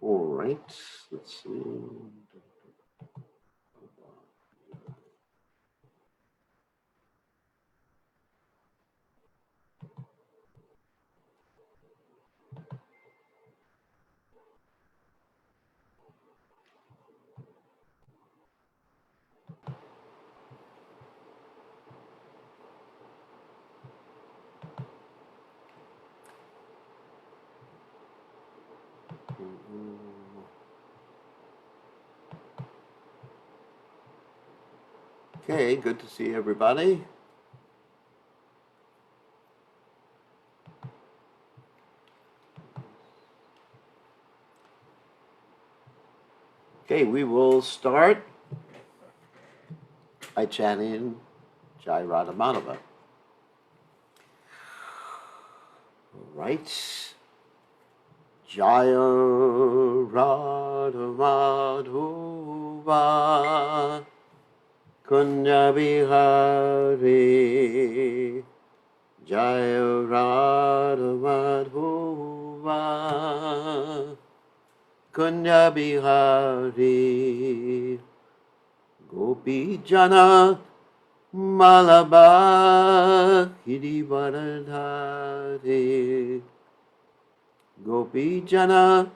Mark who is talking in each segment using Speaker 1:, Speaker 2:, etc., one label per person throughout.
Speaker 1: All right, let's see. Okay, good to see everybody. Okay, we will start by chanting Jai Radha Madhava. All right. Jaya Radha Madhava Kunya Bihari Jaya Radha Madhava Kunya Bihari Gopi Jana Malabha Girivaradhari Gopi Jana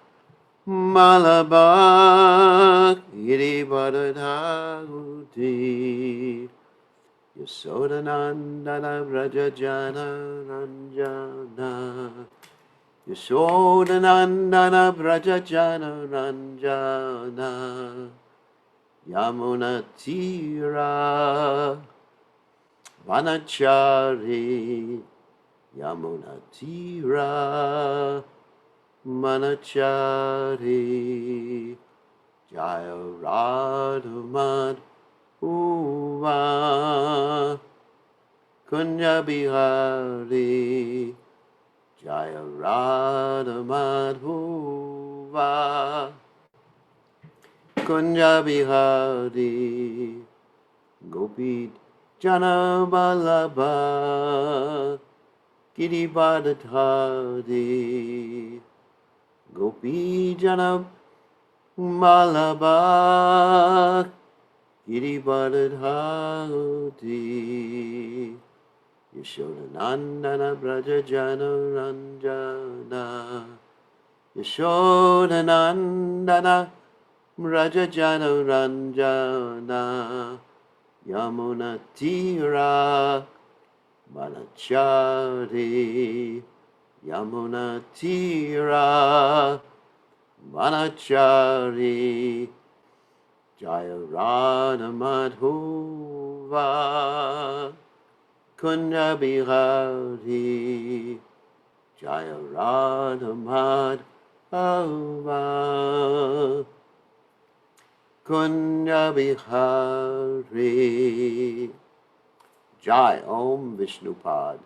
Speaker 1: Malabha Girivaradhari Yasodanandana Vrajajana Ranjana Yasodanandana Vrajajana Ranjana Yamunatira Vanachari Yamunatira Manachari Jaya Radhamad Uva Kunya Bihari Jaya Radhamad Uva Kunya Bihari Gopi Jana Balabha Girivardhari Gopi Jana Malabha Girivardhari Yashodanandana Brajajana Ranjana Yashodanandana Brajajana Ranjana Yamunatira Manachari Yamunatira Manachari Jaya Radha Madhova Kunya Bihari Jaya Radha Madhova Kunya Bihari Jai Om Vishnupad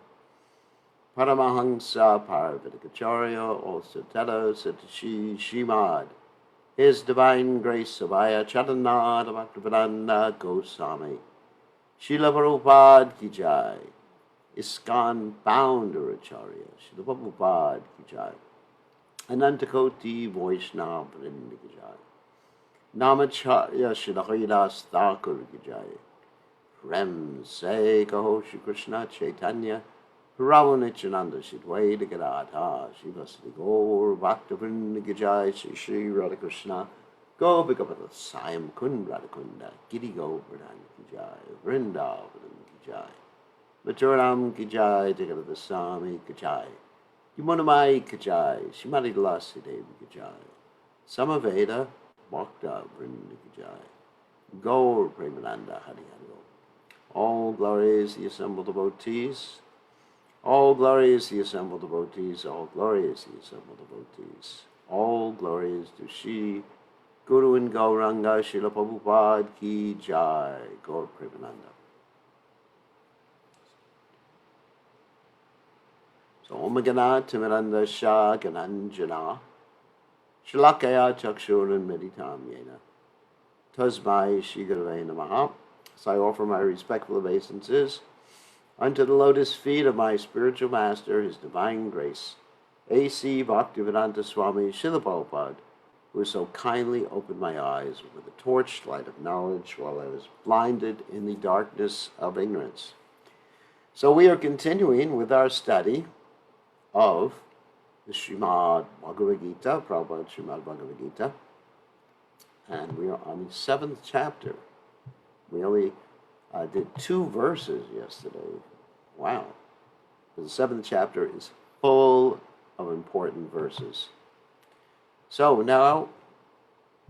Speaker 1: Paramahansa Parvatikacharya also Tala Satashi Shimad His Divine Grace Abhaya Charanada Bhaktivedanta Goswami Srila Prabhupada Ki Jai ISKCON Founder Acharya Srila Prabhupada Ki Jai Anantakoti Vaishnava Vrinda Ki Jai Namacharya Srila Haridas Thakur Ki Jai Prem Se Kaho Shri Krishna Chaitanya Prabhu Nityananda Shidwaita Gadadha Shivasati Gaur Bhaktavrinda Ki Jai Shri Shri Radhakrishna Gopikapada Sayam Kun Radhakunda Giri Govardhan Ki Jai Vrindavan Ki Jai Maturam Ki Jai Jagadada Swami Ki Jai Yamunamai Ki Jai Shrimati Tulasi Devi Ki Jai Samaveda Bhakta Vrinda Ki Jai Gaur Premananda Hari Hari. All glory is the assembled devotees. All glory is the assembled devotees. All glory is the assembled devotees. All glory is to Shri Guru and Gauranga Srila Prabhupada Ki Jai. Gaur Premananda. So Om Gana Timiranda Shah Gananjana Shalakaya Chakshur Meditam Yena Tasmai Shri Gurave Namaha. So I offer my respectful obeisances unto the lotus feet of my spiritual master, His Divine Grace, A.C. Bhaktivedanta Swami Srila Prabhupada, who so kindly opened my eyes with the torchlight of knowledge while I was blinded in the darkness of ignorance. So we are continuing with our study of the Srimad Bhagavad Gita, Prabhupada Srimad Bhagavad Gita, and we are on the 7th chapter. We only did 2 verses yesterday. Wow. The 7th chapter is full of important verses. So now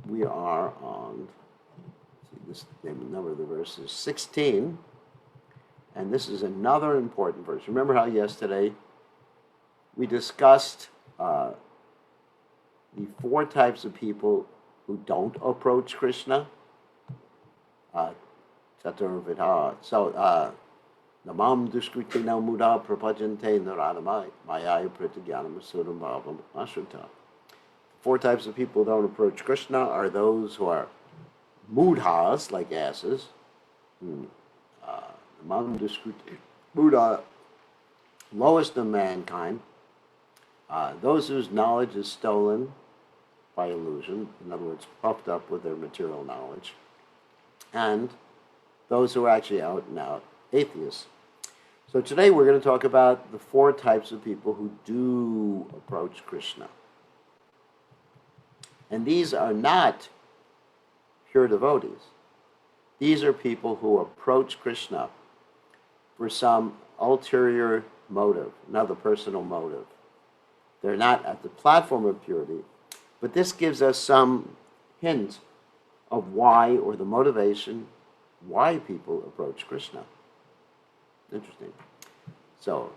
Speaker 1: we are on, this number of the verses, 16, and this is another important verse. Remember how yesterday we discussed the 4 types of people who don't approach Krishna? Chaturvidha. So, Namam duskritina muda prapajante naranamai maya pritagyanam suram bhavam ashrita. 4 types of people who don't approach Krishna are those who are mudhas, like asses. Namam duskritina muda, lowest of mankind. Those whose knowledge is stolen by illusion, in other words, puffed up with their material knowledge, and those who are actually out and out atheists. So today we're going to talk about the 4 types of people who do approach Krishna. And these are not pure devotees. These are people who approach Krishna for some ulterior motive, another personal motive. They're not at the platform of purity, but this gives us some hint of why, or the motivation, why people approach Krishna. Interesting. So,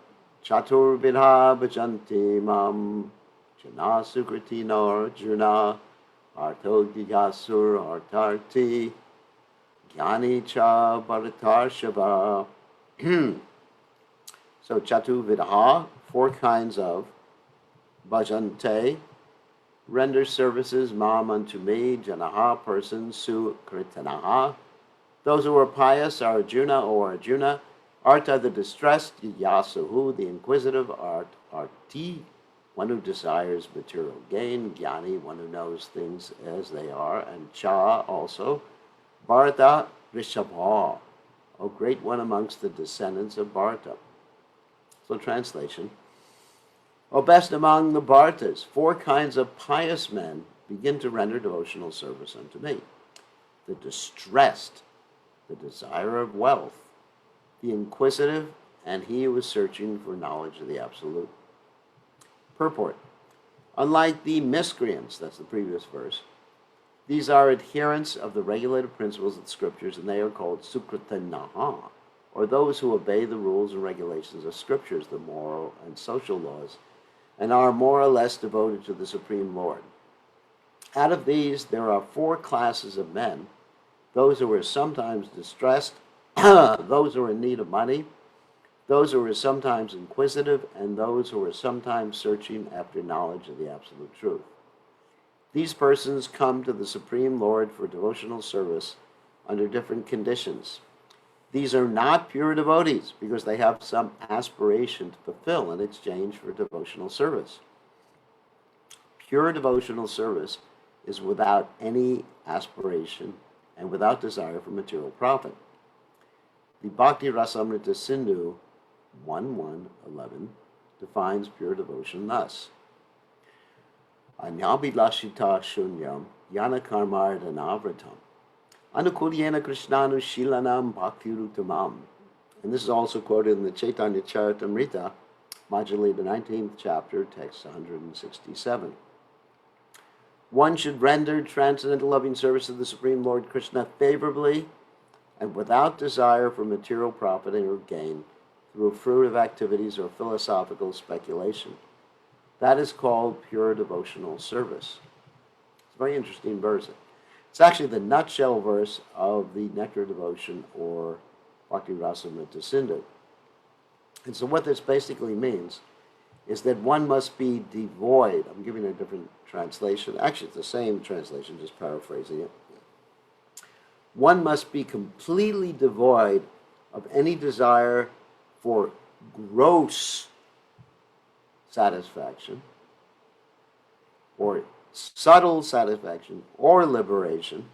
Speaker 1: Chaturvidha bhajanti mam jana sukritino arjuna artho gigasur artarti jnani cha bharatarshava. So, Chaturvidha, 4 kinds of bhajante, render services, mam unto me, janaha, persons, sukritanaha. Those who are pious are Arjuna or Arjuna, Arta the distressed, Yasuhu the inquisitive, Arti one who desires material gain, Jnani one who knows things as they are, and Cha also, Bharata Rishabha, O great one amongst the descendants of Bharata. So translation, O best among the Bhartas, 4 kinds of pious men begin to render devotional service unto me. The distressed, the desire of wealth, the inquisitive, and he who is searching for knowledge of the Absolute. Purport. Unlike the miscreants, that's the previous verse, these are adherents of the regulative principles of the Scriptures, and they are called Sukritanaha, or those who obey the rules and regulations of Scriptures, the moral and social laws, and are more or less devoted to the Supreme Lord. Out of these, there are 4 classes of men: those who are sometimes distressed, those who are in need of money, those who are sometimes inquisitive, and those who are sometimes searching after knowledge of the absolute truth. These persons come to the Supreme Lord for devotional service under different conditions. These are not pure devotees because they have some aspiration to fulfill in exchange for devotional service. Pure devotional service is without any aspiration and without desire for material profit. The Bhakti Rasamrita Sindhu 1.1.11 defines pure devotion thus: Anyabhilashita shunyam yana karmardhanavratam anukulyena krishnanu shilanam bhaktirutamam. And this is also quoted in the Chaitanya Charitamrita, Majjhili, the 19th chapter, text 167. One should render transcendental loving service to the Supreme Lord Krishna favorably and without desire for material profiting or gain through fruitive activities or philosophical speculation. That is called pure devotional service. It's a very interesting verse. It's actually the nutshell verse of the Nectar Devotion, or Bhakti Rasamrita Sindhu. And so what this basically means is that one must be devoid. I'm giving a different translation. Actually, it's the same translation, just paraphrasing it. One must be completely devoid of any desire for gross satisfaction or subtle satisfaction or liberation,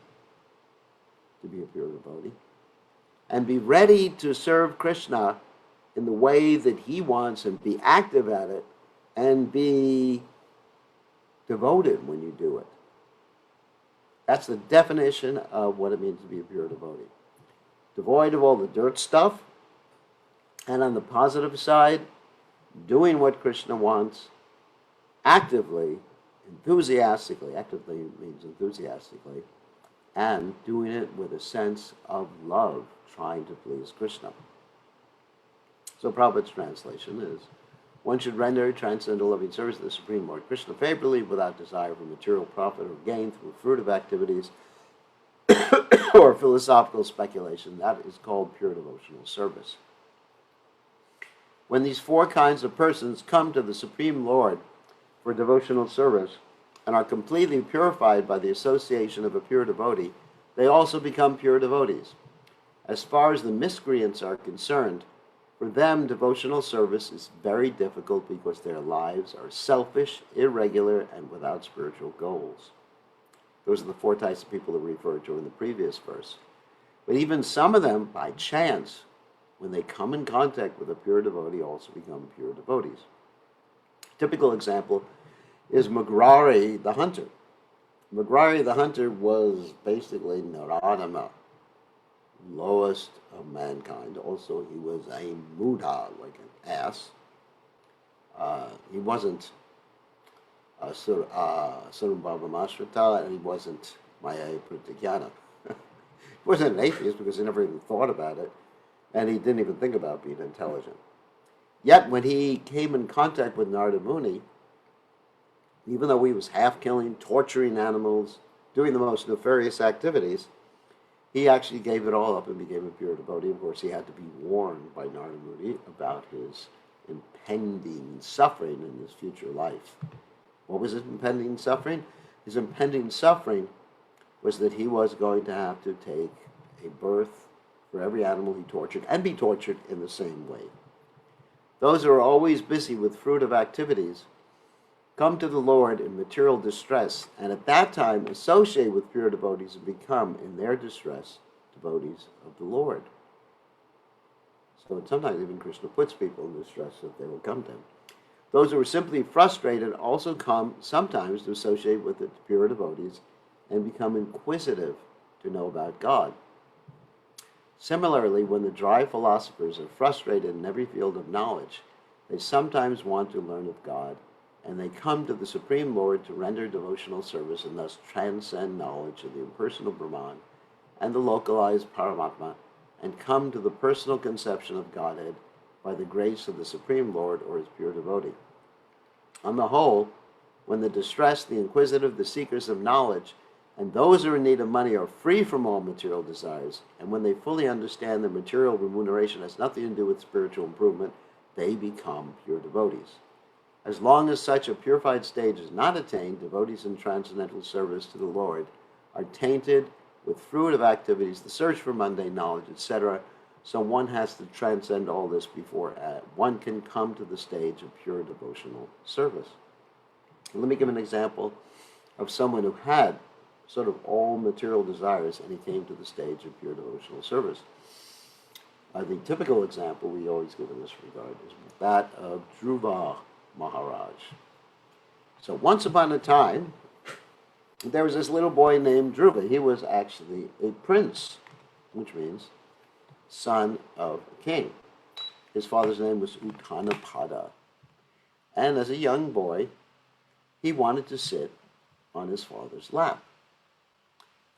Speaker 1: to be a pure devotee, and be ready to serve Krishna in the way that he wants and be active at it and be devoted when you do it. That's the definition of what it means to be a pure devotee. Devoid of all the dirt stuff, and on the positive side, doing what Krishna wants actively, enthusiastically. Actively means enthusiastically, and doing it with a sense of love, trying to please Krishna. So Prabhupada's translation is, one should render transcendental loving service to the Supreme Lord Krishna favorably without desire for material profit or gain through fruitive activities or philosophical speculation. That is called pure devotional service. When these four kinds of persons come to the Supreme Lord for devotional service and are completely purified by the association of a pure devotee, they also become pure devotees. As far as the miscreants are concerned, for them, devotional service is very difficult because their lives are selfish, irregular, and without spiritual goals. Those are the four types of people that we referred to in the previous verse. But even some of them, by chance, when they come in contact with a pure devotee, also become pure devotees. A typical example is Magrari the hunter. Magrari the hunter was basically Naradama, lowest of mankind. Also, he was a mudha, like an ass. He wasn't Surabhavamashrita, and he wasn't Maya Pratyajnana. He wasn't an atheist because he never even thought about it, and he didn't even think about being intelligent. Yet, when he came in contact with Narada Muni, even though he was half-killing, torturing animals, doing the most nefarious activities, he actually gave it all up and became a pure devotee. Of course, he had to be warned by Narada Muni about his impending suffering in his future life. What was his impending suffering? His impending suffering was that he was going to have to take a birth for every animal he tortured and be tortured in the same way. Those who are always busy with fruitive activities come to the Lord in material distress, and at that time associate with pure devotees and become, in their distress, devotees of the Lord. So sometimes even Krishna puts people in distress so that they will come to him. Those who are simply frustrated also come sometimes to associate with the pure devotees and become inquisitive to know about God. Similarly, when the dry philosophers are frustrated in every field of knowledge, they sometimes want to learn of God, and they come to the Supreme Lord to render devotional service and thus transcend knowledge of the impersonal Brahman and the localized Paramatma, and come to the personal conception of Godhead by the grace of the Supreme Lord or his pure devotee. On the whole, when the distressed, the inquisitive, the seekers of knowledge, and those who are in need of money are free from all material desires, and when they fully understand that material remuneration has nothing to do with spiritual improvement, they become pure devotees. As long as such a purified stage is not attained, devotees in transcendental service to the Lord are tainted with fruitive activities, the search for mundane knowledge, etc. So one has to transcend all this before one can come to the stage of pure devotional service. Let me give an example of someone who had sort of all material desires and he came to the stage of pure devotional service. The typical example we always give in this regard is that of Dhruva Maharaj. So once upon a time, there was this little boy named Dhruva. He was actually a prince, which means son of a king. His father's name was Uttanapada. And as a young boy, he wanted to sit on his father's lap.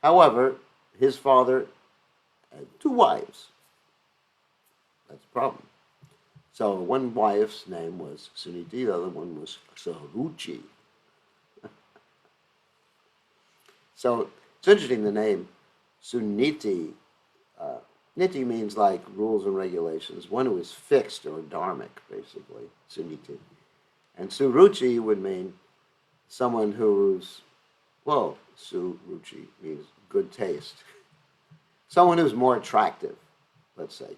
Speaker 1: However, his father had two wives. That's the problem. So one wife's name was Suniti, the other one was Saruchi. So it's interesting, the name Suniti. Niti means like rules and regulations, one who is fixed or dharmic, basically, Suniti. And Suruchi would mean someone who's, well, Suruchi means good taste. Someone who's more attractive, let's say.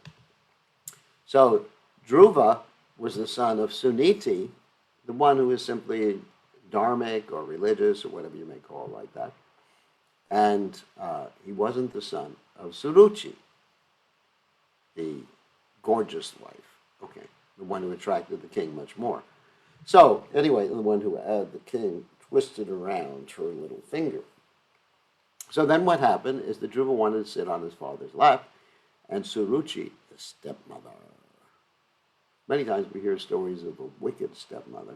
Speaker 1: So Dhruva was the son of Suniti, the one who was simply dharmic or religious or whatever you may call it like that. And he wasn't the son of Suruchi, the gorgeous wife, okay, the one who attracted the king much more. So, anyway, the one who had the king twisted around her little finger. So then what happened is that Dhruva wanted to sit on his father's lap, and Suruchi, the stepmother. Many times we hear stories of a wicked stepmother.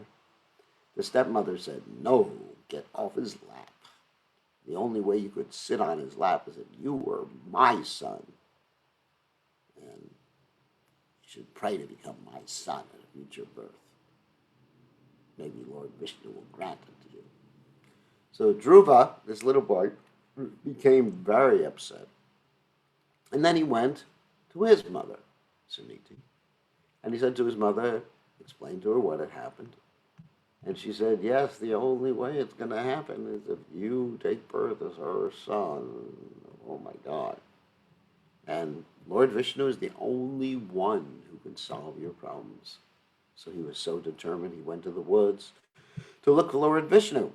Speaker 1: The stepmother said, "No, get off his lap. The only way you could sit on his lap is if you were my son. And you should pray to become my son at a future birth. Maybe Lord Vishnu will grant it to you." So Dhruva, this little boy, became very upset. And then he went to his mother, Suniti. And he said to his mother, explained to her what had happened. And she said, yes, the only way it's going to happen is if you take birth as her son. Oh my God. And Lord Vishnu is the only one who can solve your problems. So he was so determined, he went to the woods to look for Lord Vishnu.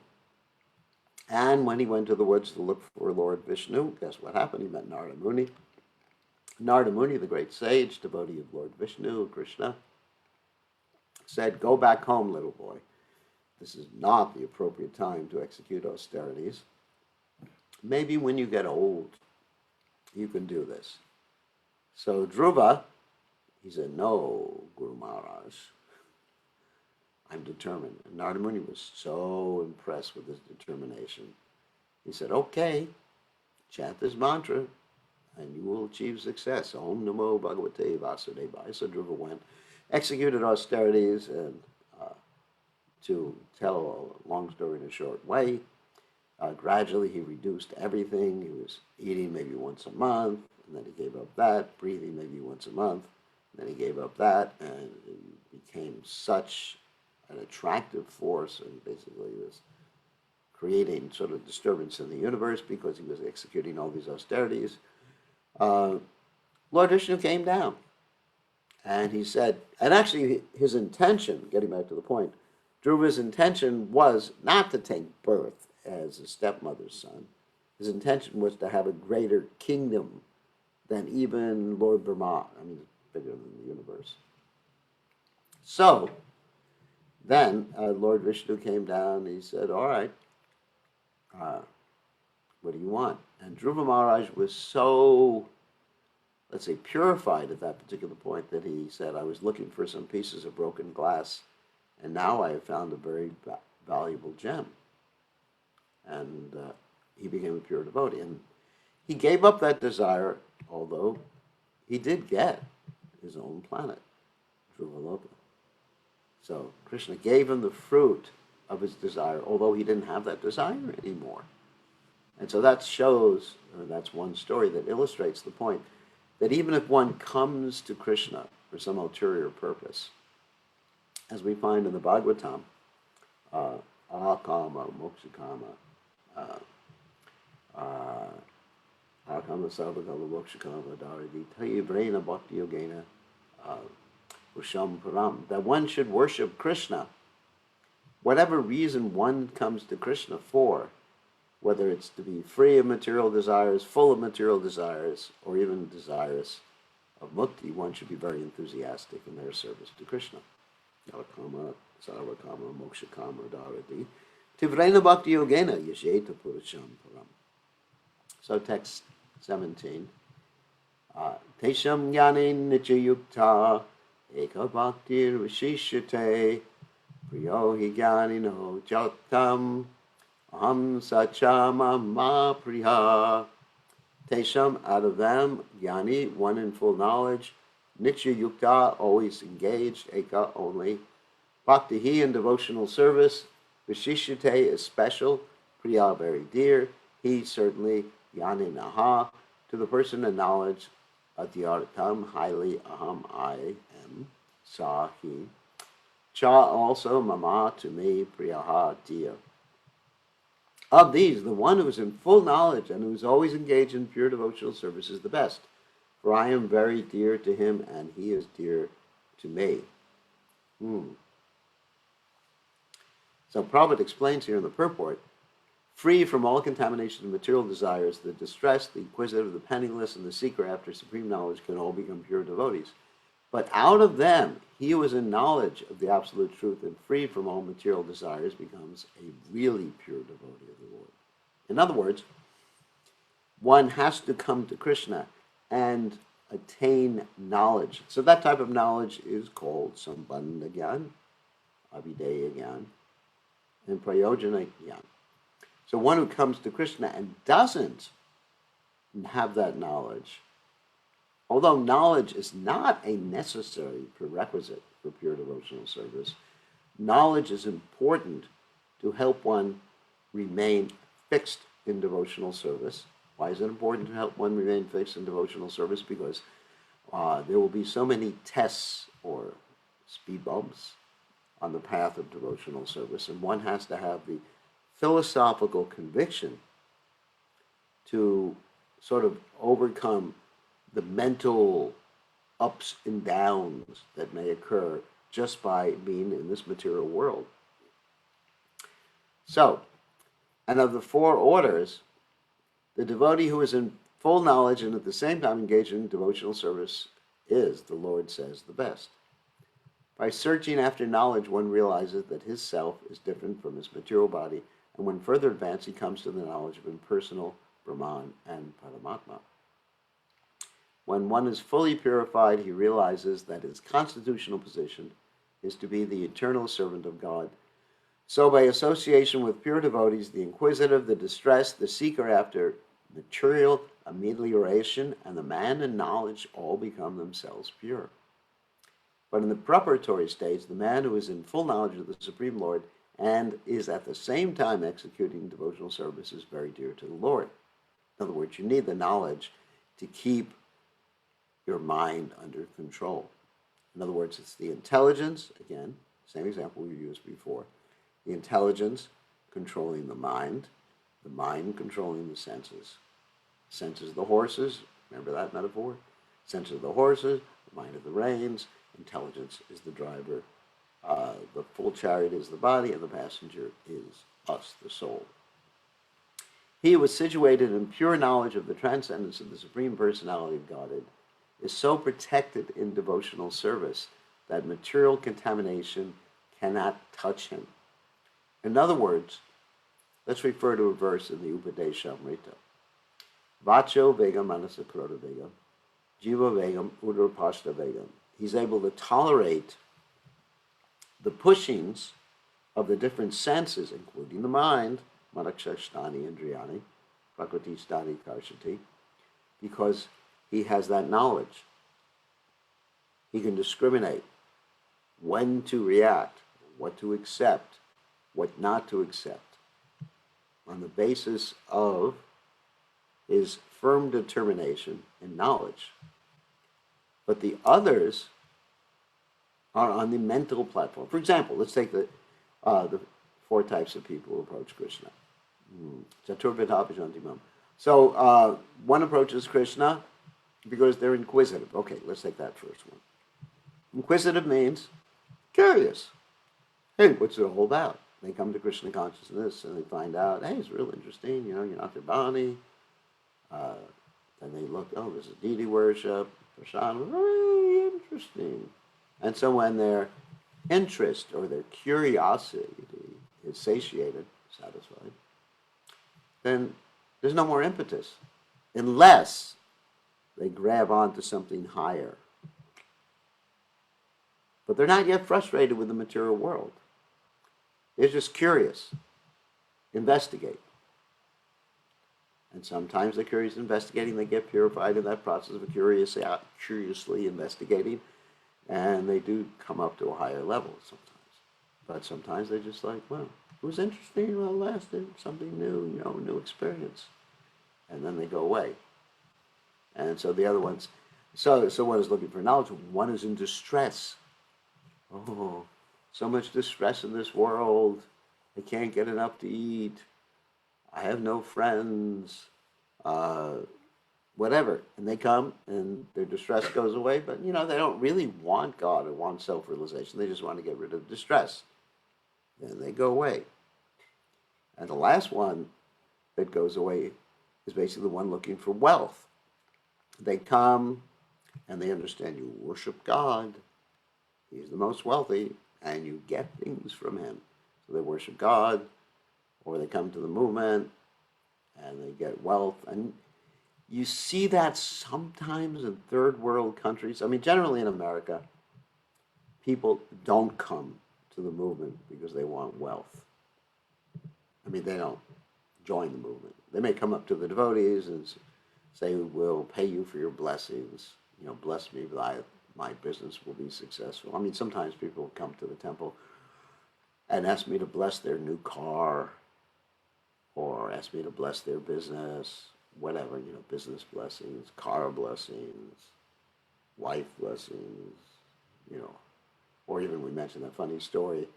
Speaker 1: And when he went to the woods to look for Lord Vishnu, guess what happened? He met Narada Muni. Narada Muni, the great sage, devotee of Lord Vishnu, Krishna, said, go back home, little boy. This is not the appropriate time to execute austerities. Maybe when you get old, you can do this. So Dhruva, he said, no, Guru Maharaj, I'm determined. And Narada Muni was so impressed with his determination. He said, okay, chant this mantra and you will achieve success. Om Namo Bhagavate Vasudevaya. So Dhruva went, executed austerities, and to tell a long story in a short way, gradually he reduced everything. He was eating maybe once a month, and then he gave up that, breathing maybe once a month, and then he gave up that, and it became such an attractive force, and basically was creating sort of disturbance in the universe because he was executing all these austerities. Lord Vishnu came down, and he said, and actually his intention, getting back to the point, Dhruva's intention was not to take birth as a stepmother's son. His intention was to have a greater kingdom than even Lord Brahma. I mean, it's bigger than the universe. So then Lord Vishnu came down and he said, all right, what do you want? And Dhruva Maharaj was so, let's say, purified at that particular point that he said, I was looking for some pieces of broken glass, and now I have found a very valuable gem. And he became a pure devotee. And he gave up that desire, although he did get his own planet, Dhruvaloka. So Krishna gave him the fruit of his desire, although he didn't have that desire anymore. And so that shows, or that's one story that illustrates the point, that even if one comes to Krishna for some ulterior purpose, as we find in the Bhagavatam, ahakama, mokshakama, ahakama sarvakala mokshakama dharadi tayivrena bhakti yogena usham param, that one should worship Krishna. Whatever reason one comes to Krishna for, whether it's to be free of material desires, full of material desires, or even desirous of mukti, one should be very enthusiastic in their service to Krishna. Alakama, sarvakama, mokshakama, dharati, tivrena bhakti yogena yasheta purusham param. So text 17. Tesham jnane nityayukta eka bhaktir vishishyate priyo hi jnanino jatam aham sachama ma priya. Tesham, out of them, jnani, one in full knowledge, nitya yukta, always engaged, eka, only, bhakti, he, in devotional service, vishishyate is special, priya, very dear, he, certainly, jnani naha, to the person in knowledge, adyartam, highly, aham, I am, sa, he, cha, also, mama, to me, priyaha, dear. Of these, the one who is in full knowledge and who is always engaged in pure devotional service is the best. For I am very dear to him, and he is dear to me. So Prabhupada explains here in the purport, free from all contamination of material desires, the distressed, the inquisitive, the penniless, and the seeker after supreme knowledge can all become pure devotees. But out of them, he who is in knowledge of the absolute truth and freed from all material desires becomes a really pure devotee of the Lord. In other words, one has to come to Krishna and attain knowledge. So that type of knowledge is called Sambandha Gyan, Abhideya Gyan, and Prayojana Gyan. So one who comes to Krishna and doesn't have that knowledge, although knowledge is not a necessary prerequisite for pure devotional service, knowledge is important to help one remain fixed in devotional service. Why is it important to help one remain fixed in devotional service? Because there will be so many tests or speed bumps on the path of devotional service, and one has to have the philosophical conviction to sort of overcome the mental ups and downs that may occur just by being in this material world. So, and of the four orders, the devotee who is in full knowledge and at the same time engaged in devotional service is, the Lord says, the best. By searching after knowledge, one realizes that his self is different from his material body, and when further advanced, he comes to the knowledge of impersonal Brahman and Paramatma. When one is fully purified, he realizes that his constitutional position is to be the eternal servant of God. So by association with pure devotees, the inquisitive, the distressed, the seeker after material amelioration, and the man in knowledge all become themselves pure. But in the preparatory stage, the man who is in full knowledge of the Supreme Lord and is at the same time executing devotional service is very dear to the Lord. In other words, you need the knowledge to keep your mind under control. In other words, it's the intelligence, again, same example we used before, the intelligence controlling the mind controlling the senses. Senses of the horses, remember that metaphor? Senses of the horses, the mind of the reins, intelligence is the driver, the full chariot is the body, and the passenger is us, the soul. He who is situated in pure knowledge of the transcendence of the Supreme Personality of Godhead is so protected in devotional service that material contamination cannot touch him. In other words, let's refer to a verse in the Upadeshamrita. Vacho vegam manasa krota vegam, jiva vegam udarpashta vegam. He's able to tolerate the pushings of the different senses, including the mind, manakshashtani indriyani, prakritishtani karshati, because he has that knowledge. He can discriminate when to react, what to accept, what not to accept, on the basis of his firm determination and knowledge. But the others are on the mental platform. For example, let's take the four types of people who approach Krishna. So one approaches Krishna because they're inquisitive. Okay, let's take that first one. Inquisitive means curious. Hey, what's it all about? They come to Krishna consciousness and they find out, hey, it's real interesting, you're not their body. Then they look, oh, this is deity worship, prasad, very interesting. And so when their interest or their curiosity is satiated, satisfied, then there's no more impetus unless they grab onto something higher. But they're not yet frustrated with the material world. They're just curious. Investigate. And sometimes they're curious investigating, they get purified in that process of curiously investigating, and they do come up to a higher level sometimes. But sometimes they're just like, well, it was interesting, well, lasted, something new, new experience. And then they go away. And so the other ones, so one is looking for knowledge, one is in distress. Oh, so much distress in this world. I can't get enough to eat. I have no friends, whatever. And they come and their distress goes away, but they don't really want God or want self-realization. They just want to get rid of distress. then they go away. And the last one that goes away is basically the one looking for wealth. They come and they understand you worship God. He's the most wealthy, and you get things from him. So they worship God, or they come to the movement, and they get wealth. And you see that sometimes in third world countries. I mean, generally in America, people don't come to the movement because they want wealth. I mean, they don't join the movement. They may come up to the devotees and say, we'll pay you for your blessings. You know, bless me, my business will be successful. I mean, sometimes people come to the temple and ask me to bless their new car, or ask me to bless their business, whatever, you know, business blessings, car blessings, wife blessings, you know. Or even we mentioned that funny story.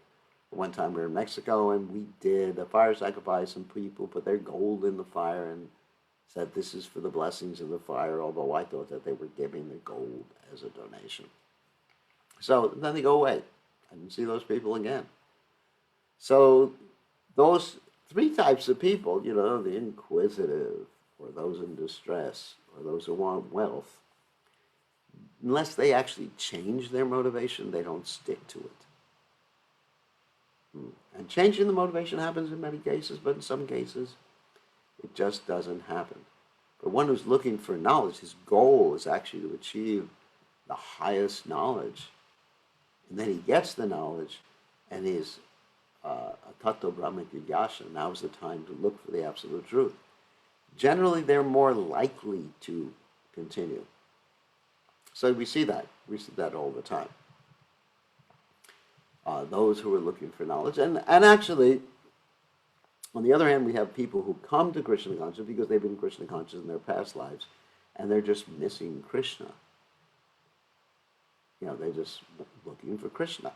Speaker 1: One time we were in Mexico and we did a fire sacrifice, and people put their gold in the fire and said this is for the blessings of the fire, although I thought that they were giving the gold as a donation. So then they go away. I didn't see those people again. So those three types of people, you know, the inquisitive, or those in distress, or those who want wealth, unless they actually change their motivation, they don't stick to it. And changing the motivation happens in many cases, but in some cases, it just doesn't happen. For one who's looking for knowledge, his goal is actually to achieve the highest knowledge. And then he gets the knowledge, and he's a tattva brahma jigyasa. Now is the time to look for the absolute truth. Generally, they're more likely to continue. So we see that. We see that all the time. Those who are looking for knowledge. And actually, on the other hand, we have people who come to Krishna consciousness because they've been Krishna conscious in their past lives, and they're just missing Krishna. You know, they're just looking for Krishna.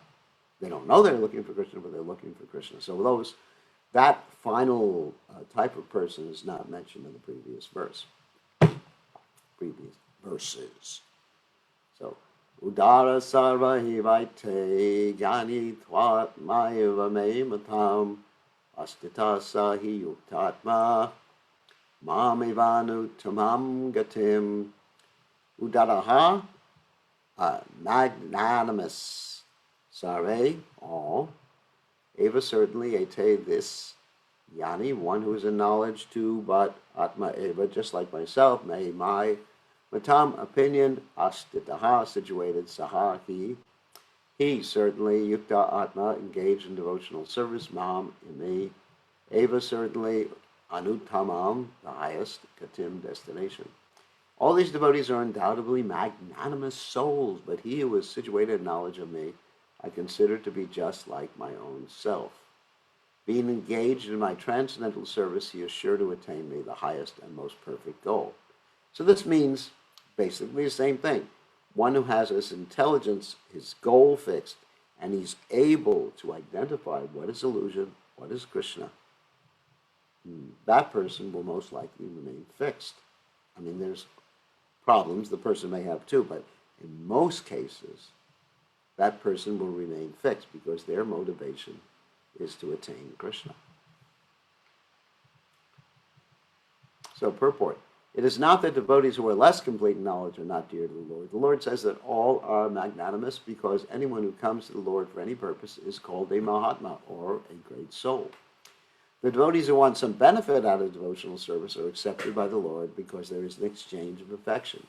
Speaker 1: They don't know they're looking for Krishna, but they're looking for Krishna. So that final type of person is not mentioned in the previous verses. So, Udara sarva hivaite jnani tvat maiva me matam astita sahi yuktatma mamivanu tamam gatim udaraha magnanimous sarve all eva certainly ete this yani one who is in knowledge too, but atma eva just like myself may my matam opinion astitaha situated saha he certainly yukta atma engaged in devotional service mam in me eva certainly anutamam the highest katim destination. All these devotees are undoubtedly magnanimous souls, but he who is situated in knowledge of me I consider to be just like my own self. Being engaged in my transcendental service, he is sure to attain me the highest and most perfect goal. So this means basically the same thing. One who has his intelligence, his goal fixed, and he's able to identify what is illusion, what is Krishna, that person will most likely remain fixed. I mean, there's problems the person may have too, but in most cases, that person will remain fixed because their motivation is to attain Krishna. So purport. It is not that devotees who are less complete in knowledge are not dear to the Lord. The Lord says that all are magnanimous because anyone who comes to the Lord for any purpose is called a Mahatma, or a great soul. The devotees who want some benefit out of devotional service are accepted by the Lord because there is an exchange of affection.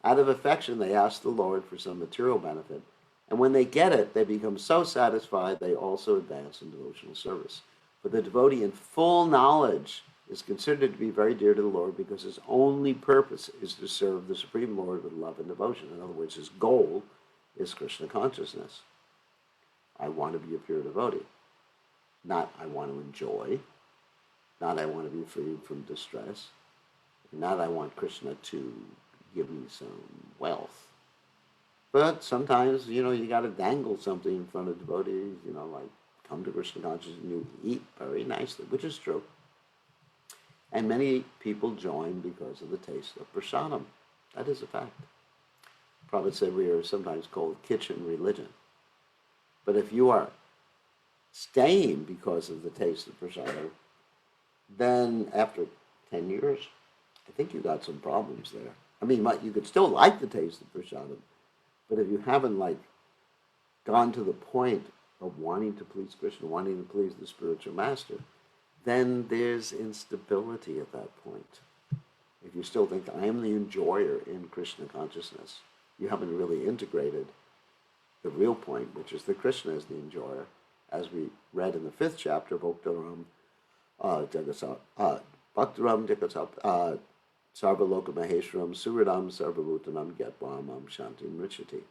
Speaker 1: Out of affection, they ask the Lord for some material benefit, and when they get it, they become so satisfied they also advance in devotional service. But the devotee in full knowledge is considered to be very dear to the Lord because his only purpose is to serve the Supreme Lord with love and devotion. In other words, his goal is Krishna consciousness. I want to be a pure devotee. Not I want to enjoy. Not I want to be free from distress. Not I want Krishna to give me some wealth. But sometimes, you got to dangle something in front of devotees, like come to Krishna consciousness and you eat very nicely, which is true. And many people join because of the taste of prasadam. That is a fact. Prabhupada said we are sometimes called kitchen religion. But if you are staying because of the taste of prasadam, then after 10 years, I think you got some problems there. I mean, you could still like the taste of prasadam, but if you haven't gone to the point of wanting to please Krishna, wanting to please the spiritual master, then there's instability at that point. If you still think, I am the enjoyer in Krishna consciousness, you haven't really integrated the real point, which is that Krishna is the enjoyer, as we read in the 5th chapter, Bhaktaram Jagasap Sarvaloka Maheshwaram Suridam Sarvabhutanam Gyatvamam Shantim Richati.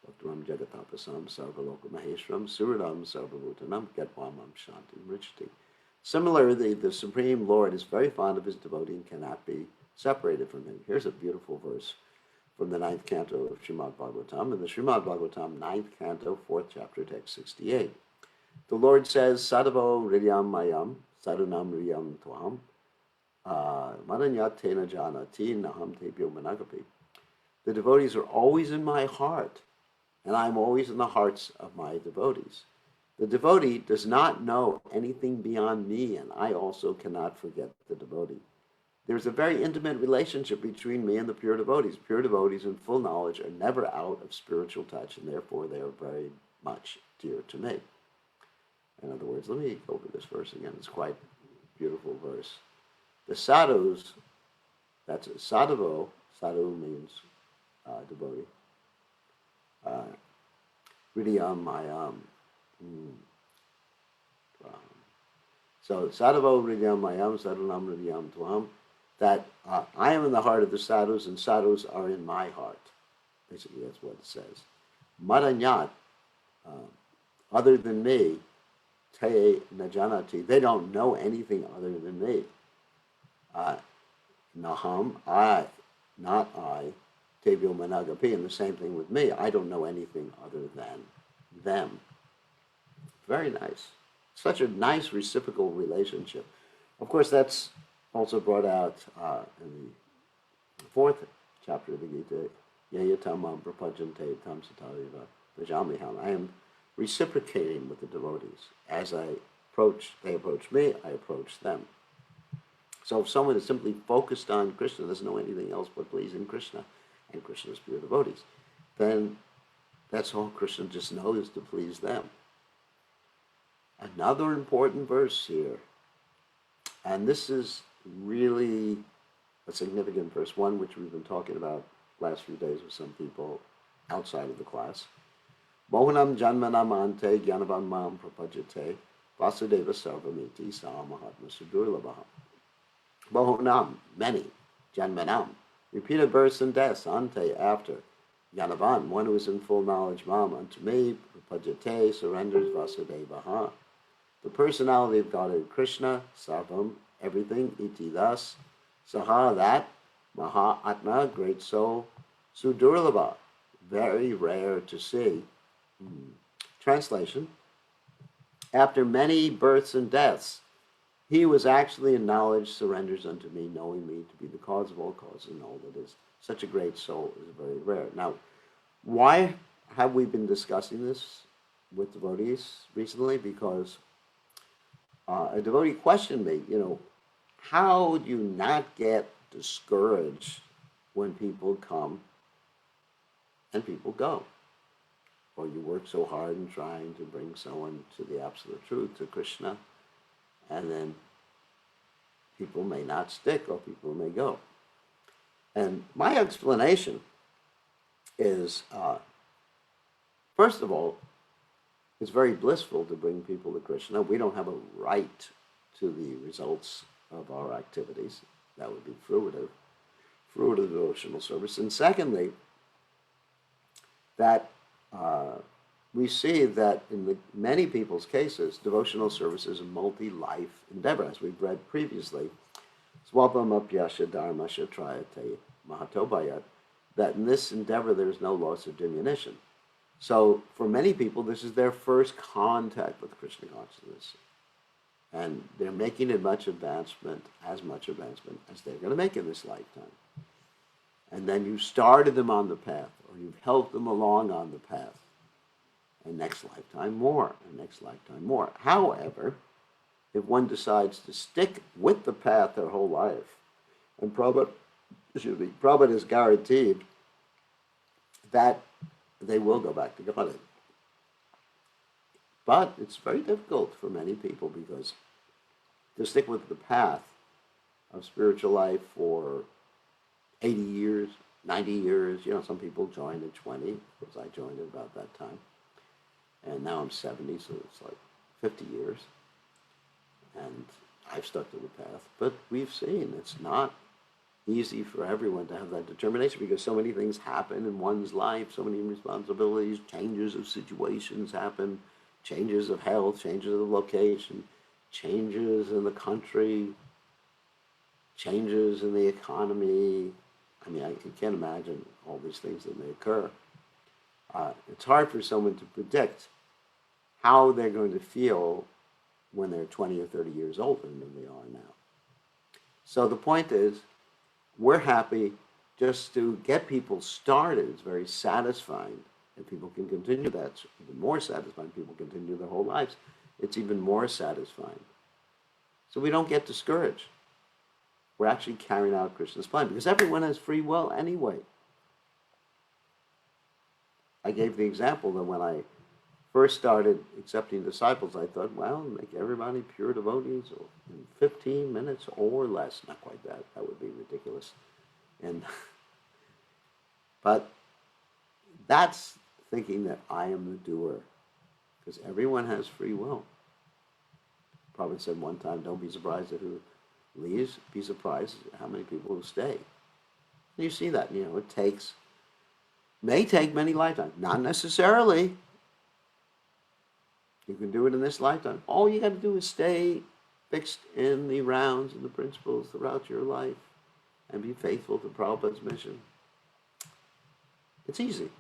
Speaker 1: Bhaktaram Jagatapasam Sarvaloka Maheshwaram Suridam Sarvabhutanam Gyatvamam Shantim Richati. Similarly, the Supreme Lord is very fond of his devotee and cannot be separated from him. Here's a beautiful verse from the 9th canto of Srimad Bhagavatam. In the Srimad Bhagavatam, 9th canto, 4th chapter, text 68. The Lord says, Sadavo Hridayam Mayam, Sadunam Riyam Tvam, Madanyat Tena Janati, Naham Tebyo Managapi. The devotees are always in my heart, and I'm always in the hearts of my devotees. The devotee does not know anything beyond me, and I also cannot forget the devotee. There's a very intimate relationship between me and the pure devotees. Pure devotees in full knowledge are never out of spiritual touch, and therefore they are very much dear to me. In other words, let me go over this verse again. It's quite a beautiful verse. The sadhus, that's it, sadhavo, sadhu means devotee. Hridayam Mayam. So sadhavo Hridayam Mayam, sadhunam Hridayam Tvam, that I am in the heart of the sadhus, and sadhus are in my heart. Basically, that's what it says. Madanyat, other than me, te najanati, they don't know anything other than me. Naham, I, not I, tebyo managapi, and the same thing with me. I don't know anything other than them. Very nice. Such a nice reciprocal relationship. Of course, that's also brought out in the 4th chapter of the Gita, Yayatamam prapajante tam satariva vajamiham. I am reciprocating with the devotees. As they approach me, I approach them. So if someone is simply focused on Krishna, doesn't know anything else but pleasing Krishna, and Krishna's pure devotees, then that's all Krishna just knows, to please them. Another important verse here, and this is really a significant verse, one which we've been talking about last few days with some people outside of the class. Mohanam janmanam ante gyanavam mam prapajate vasudeva sarvamiti sa mahatma sudurlabham. Mohanam, many, janmanam, repeated births and deaths, ante, after, Yanavan, one who is in full knowledge, mam, unto me, prapajate, surrenders Vasudevaha. The personality of Godhead Krishna, Sarvam, everything, iti thus, Saha, that, Maha Atma, great soul, Sudurlabha, very rare to see. Translation, after many births and deaths, he was actually in knowledge, surrenders unto me, knowing me to be the cause of all causes, and all that is. Such a great soul is very rare. Now, why have we been discussing this with devotees recently? Because a devotee questioned me, how do you not get discouraged when people come and people go? Or you work so hard in trying to bring someone to the absolute truth, to Krishna, and then people may not stick or people may go. And my explanation is, first of all, it's very blissful to bring people to Krishna. We don't have a right to the results of our activities. That would be fruit of devotional service. And secondly, that we see that in many people's cases, devotional service is a multi-life endeavor, as we've read previously. Swapamapyasha dharmasha trayate mahatobayat, that in this endeavor there is no loss or diminution. So for many people, this is their first contact with Krishna consciousness. And they're making as much advancement as they're going to make in this lifetime. And then you started them on the path, or you've helped them along on the path. and next lifetime more, and next lifetime more. However, if one decides to stick with the path their whole life, and Prabhupada is guaranteed that they will go back to Godhead. But it's very difficult for many people because to stick with the path of spiritual life for 80 years, 90 years, some people join at 20, because I joined at about that time. And now I'm 70, so it's like 50 years. And I've stuck to the path. But we've seen it's not easy for everyone to have that determination because so many things happen in one's life, so many responsibilities, changes of situations happen, changes of health, changes of location, changes in the country, changes in the economy. I mean, I can't imagine all these things that may occur. It's hard for someone to predict how they're going to feel when they're 20 or 30 years older than they are now. So the point is, we're happy just to get people started. It's very satisfying. If people can continue that, it's even more satisfying. People continue their whole lives. It's even more satisfying. So we don't get discouraged. We're actually carrying out Krishna's plan because everyone has free will anyway. I gave the example that when I first started accepting disciples, I thought, well, make everybody pure devotees in 15 minutes or less. Not quite that. That would be ridiculous. But that's thinking that I am the doer, because everyone has free will. Prabhupada said one time, don't be surprised at who leaves, be surprised at how many people will stay. And you see that, it may take many lifetimes. Not necessarily. You can do it in this lifetime. All you got to do is stay fixed in the rounds and the principles throughout your life and be faithful to Prabhupada's mission. It's easy.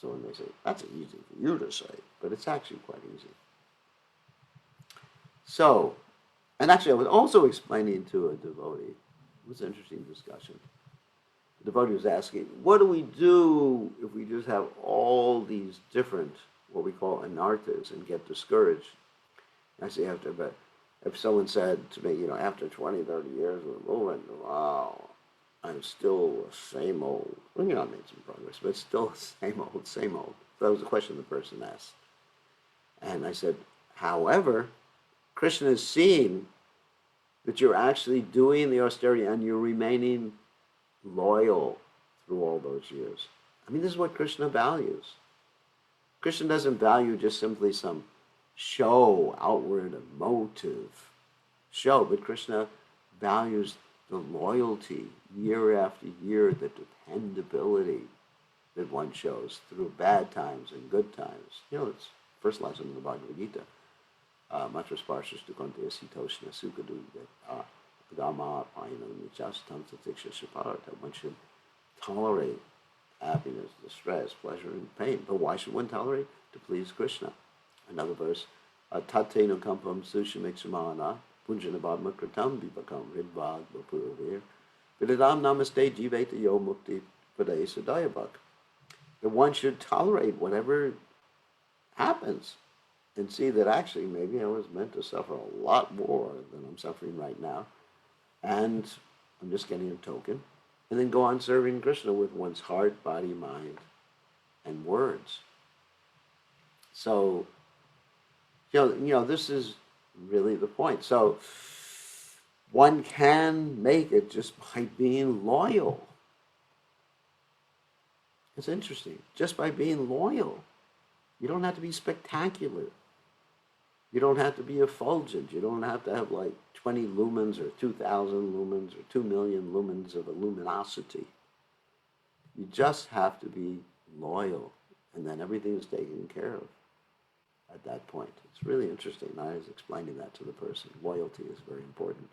Speaker 1: So when they say, that's easy for you to say, but it's actually quite easy. So, and actually I was also explaining to a devotee, it was an interesting discussion. The devotee was asking, what do we do if we just have all these different, what we call anarthas, and get discouraged? I say if someone said to me, after 20, 30 years of movement, wow, I'm still the same old. Well, I made some progress, but it's still the same old, same old. That was the question the person asked. And I said, however, Krishna is seeing that you're actually doing the austerity and you're remaining loyal through all those years. I mean, this is what Krishna values. Krishna doesn't value just simply some show, outward, emotive show, but Krishna values the loyalty year after year, the dependability that one shows through bad times and good times. It's first lesson in the Bhagavad Gita. Matra sparsha stukanteya sitoshna sukadu agama paina nichastam satiksha shaparata. One should tolerate happiness, distress, pleasure, and pain. But why should one tolerate? To please Krishna. Another verse, tatenu kampam sushimiksamana punjanabad makratam vipakam ridvad vapuravir vidadam namaste jiveta yo mukti padaya sadayabhak. That one should tolerate whatever happens and see that actually maybe I was meant to suffer a lot more than I'm suffering right now. And I'm just getting a token. And then go on serving Krishna with one's heart, body, mind, and words. So, this is really the point. So, one can make it just by being loyal. It's interesting. Just by being loyal. You don't have to be spectacular. You don't have to be effulgent. You don't have to have like 20 lumens or 2,000 lumens or 2 million lumens of a luminosity. You just have to be loyal, and then everything is taken care of at that point. It's really interesting. I was explaining that to the person. Loyalty is very important.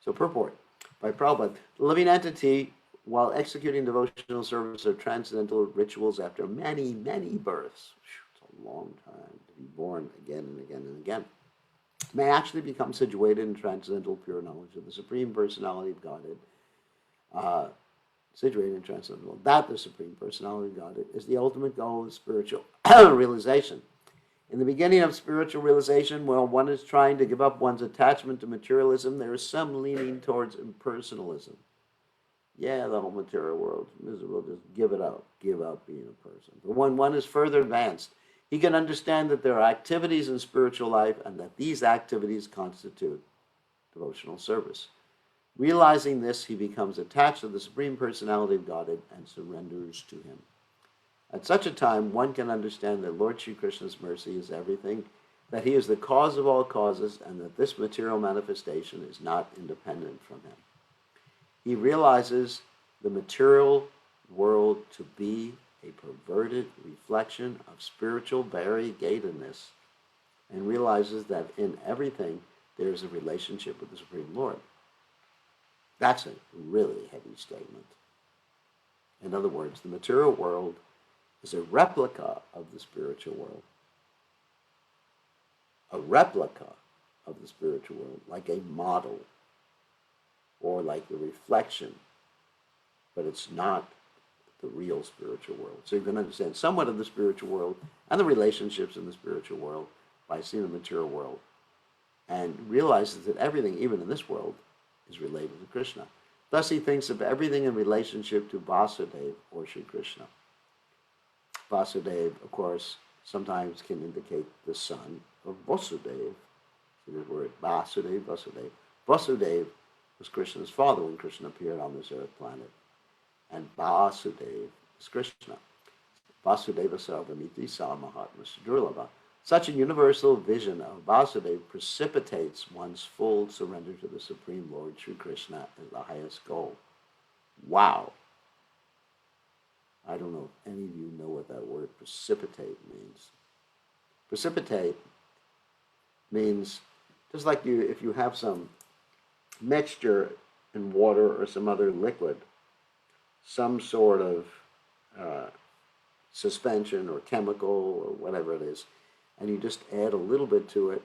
Speaker 1: So purport. By Prabhupada, the living entity, while executing devotional service or transcendental rituals after many, many births, it's a long time to be born again and again and again, may actually become situated in transcendental pure knowledge of the Supreme Personality of Godhead, situated in transcendental world. That, the Supreme Personality of God, is the ultimate goal of spiritual realization. In the beginning of spiritual realization, while one is trying to give up one's attachment to materialism, there is some leaning towards impersonalism. Yeah, the whole material world is miserable. Just give it up. Give up being a person. But when one is further advanced, he can understand that there are activities in spiritual life and that these activities constitute devotional service. Realizing this, he becomes attached to the Supreme Personality of Godhead and surrenders to him. At such a time, one can understand that Lord Sri Krishna's mercy is everything, that he is the cause of all causes, and that this material manifestation is not independent from him. He realizes the material world to be a perverted reflection of spiritual variegatedness, and realizes that in everything there is a relationship with the Supreme Lord. That's a really heavy statement. In other words, the material world is a replica of the spiritual world. A replica of the spiritual world, like a model or like the reflection, but it's not the real spiritual world. So you can understand somewhat of the spiritual world and the relationships in the spiritual world by seeing the material world, and realizes that everything, even in this world, is related to Krishna. Thus he thinks of everything in relationship to Vasudeva or Sri Krishna. Vasudeva, of course, sometimes can indicate the son of Vasudeva. So the word Vasudeva, Vasudeva. Vasudeva was Krishna's father when Krishna appeared on this earth planet. And Vasudeva is Krishna. Vasudeva Sarvamiti Sa Mahatma Sudurlabha. Such a universal vision of Vasudeva precipitates one's full surrender to the Supreme Lord, Sri Krishna, as the highest goal. Wow. I don't know if any of you know what that word precipitate means. Precipitate means, just like if you have some mixture in water or some other liquid, some sort of suspension or chemical or whatever it is, and you just add a little bit to it,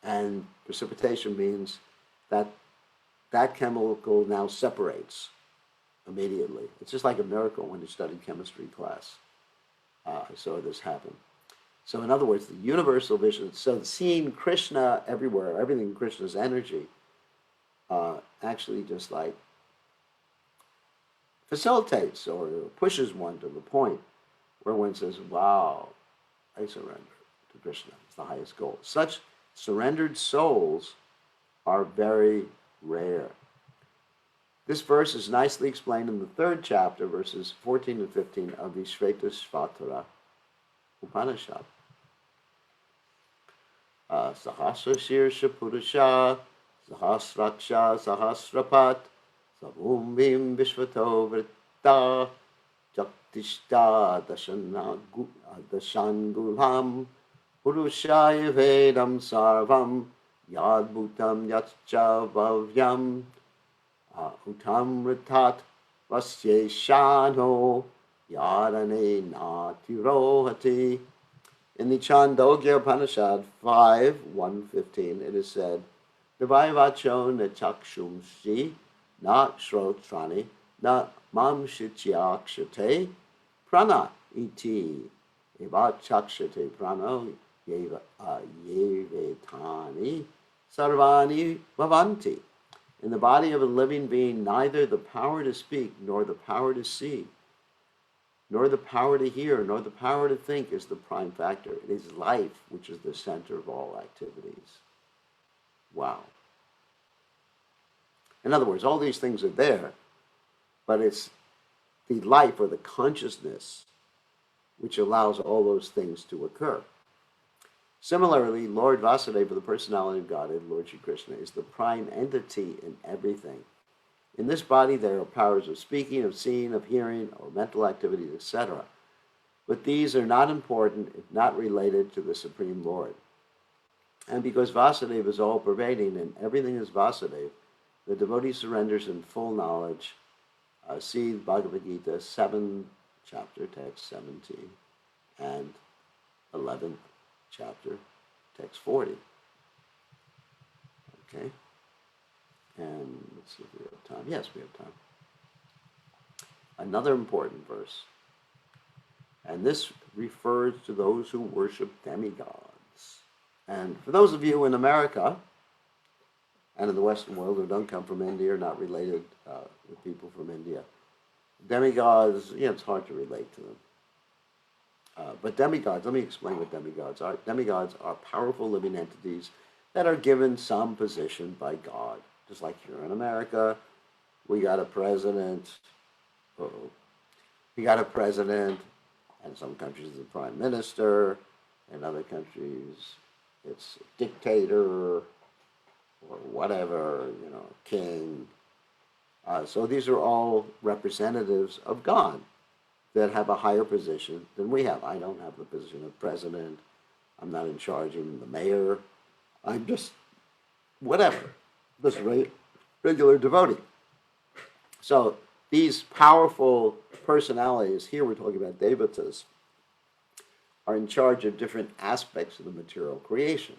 Speaker 1: and precipitation means that that chemical now separates immediately. It's just like a miracle when you study chemistry class. I saw this happen. So in other words, the universal vision, so seeing Krishna everywhere, everything Krishna's energy, actually just like facilitates or pushes one to the point where one says, wow, I surrender to Krishna. It's the highest goal. Such surrendered souls are very rare. This verse is nicely explained in the 3rd chapter, verses 14 and 15 of the Shvetashvatara Upanishad. Sahasra Shirsha Purusha, Sahasraksha Sahasrapat, Savumvim Vishvato Vritta, Jaktishta Dashangulam, Purushaya Vedam Sarvam, Yadbhutam Yatcha Vavyam, Utam Ritat Vasyeshano, Yarane Natirohati. In the Chandogya Upanishad 5:115, it is said, Devayavacho na chakshumshi, na shrotrani, na mamshityakshate, prana iti, evachakshate prano, yevetani, sarvani bhavanti. In the body of a living being, neither the power to speak, nor the power to see, nor the power to hear, nor the power to think is the prime factor. It is life which is the center of all activities. Wow. In other words, all these things are there, but it's the life or the consciousness which allows all those things to occur. Similarly, Lord Vasudeva, the personality of Godhead, Lord Sri Krishna, is the prime entity in everything. In this body, there are powers of speaking, of seeing, of hearing, or mental activities, etc. But these are not important if not related to the Supreme Lord. And because Vasudeva is all-pervading and everything is Vasudeva, the devotee surrenders in full knowledge. See Bhagavad Gita 7, chapter, text 17, and 11th chapter, text 40. Okay? And let's see if we have time. Yes, we have time. another important verse. And this refers to those who worship demigods. And for those of you in America and in the Western world who don't come from India or not related with people from India, demigods, it's hard to relate to them. But demigods, let me explain what demigods are. Demigods are powerful living entities that are given some position by God. Just like here in America, we got a president. We got a president, and some countries it's a prime minister. In other countries, it's a dictator or whatever, king. So these are all representatives of God that have a higher position than we have. I don't have the position of president. I'm not in charge of the mayor. I'm just whatever, just regular devotee. So these powerful personalities, here we're talking about devatas, are in charge of different aspects of the material creation.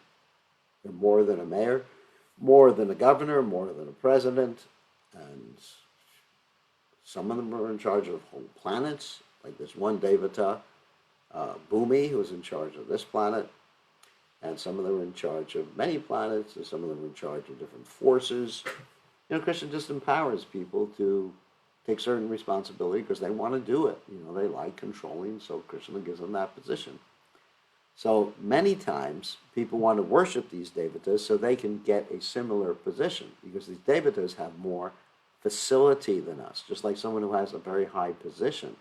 Speaker 1: They're more than a mayor, more than a governor, more than a president, and some of them are in charge of whole planets, like this one devata, Bhumi, who is in charge of this planet, and some of them are in charge of many planets, and some of them are in charge of different forces. Krishna just empowers people to take certain responsibility because they want to do it. They like controlling, so Krishna gives them that position. So many times people want to worship these devatas so they can get a similar position because these devatas have more facility than us, just like someone who has a very high position.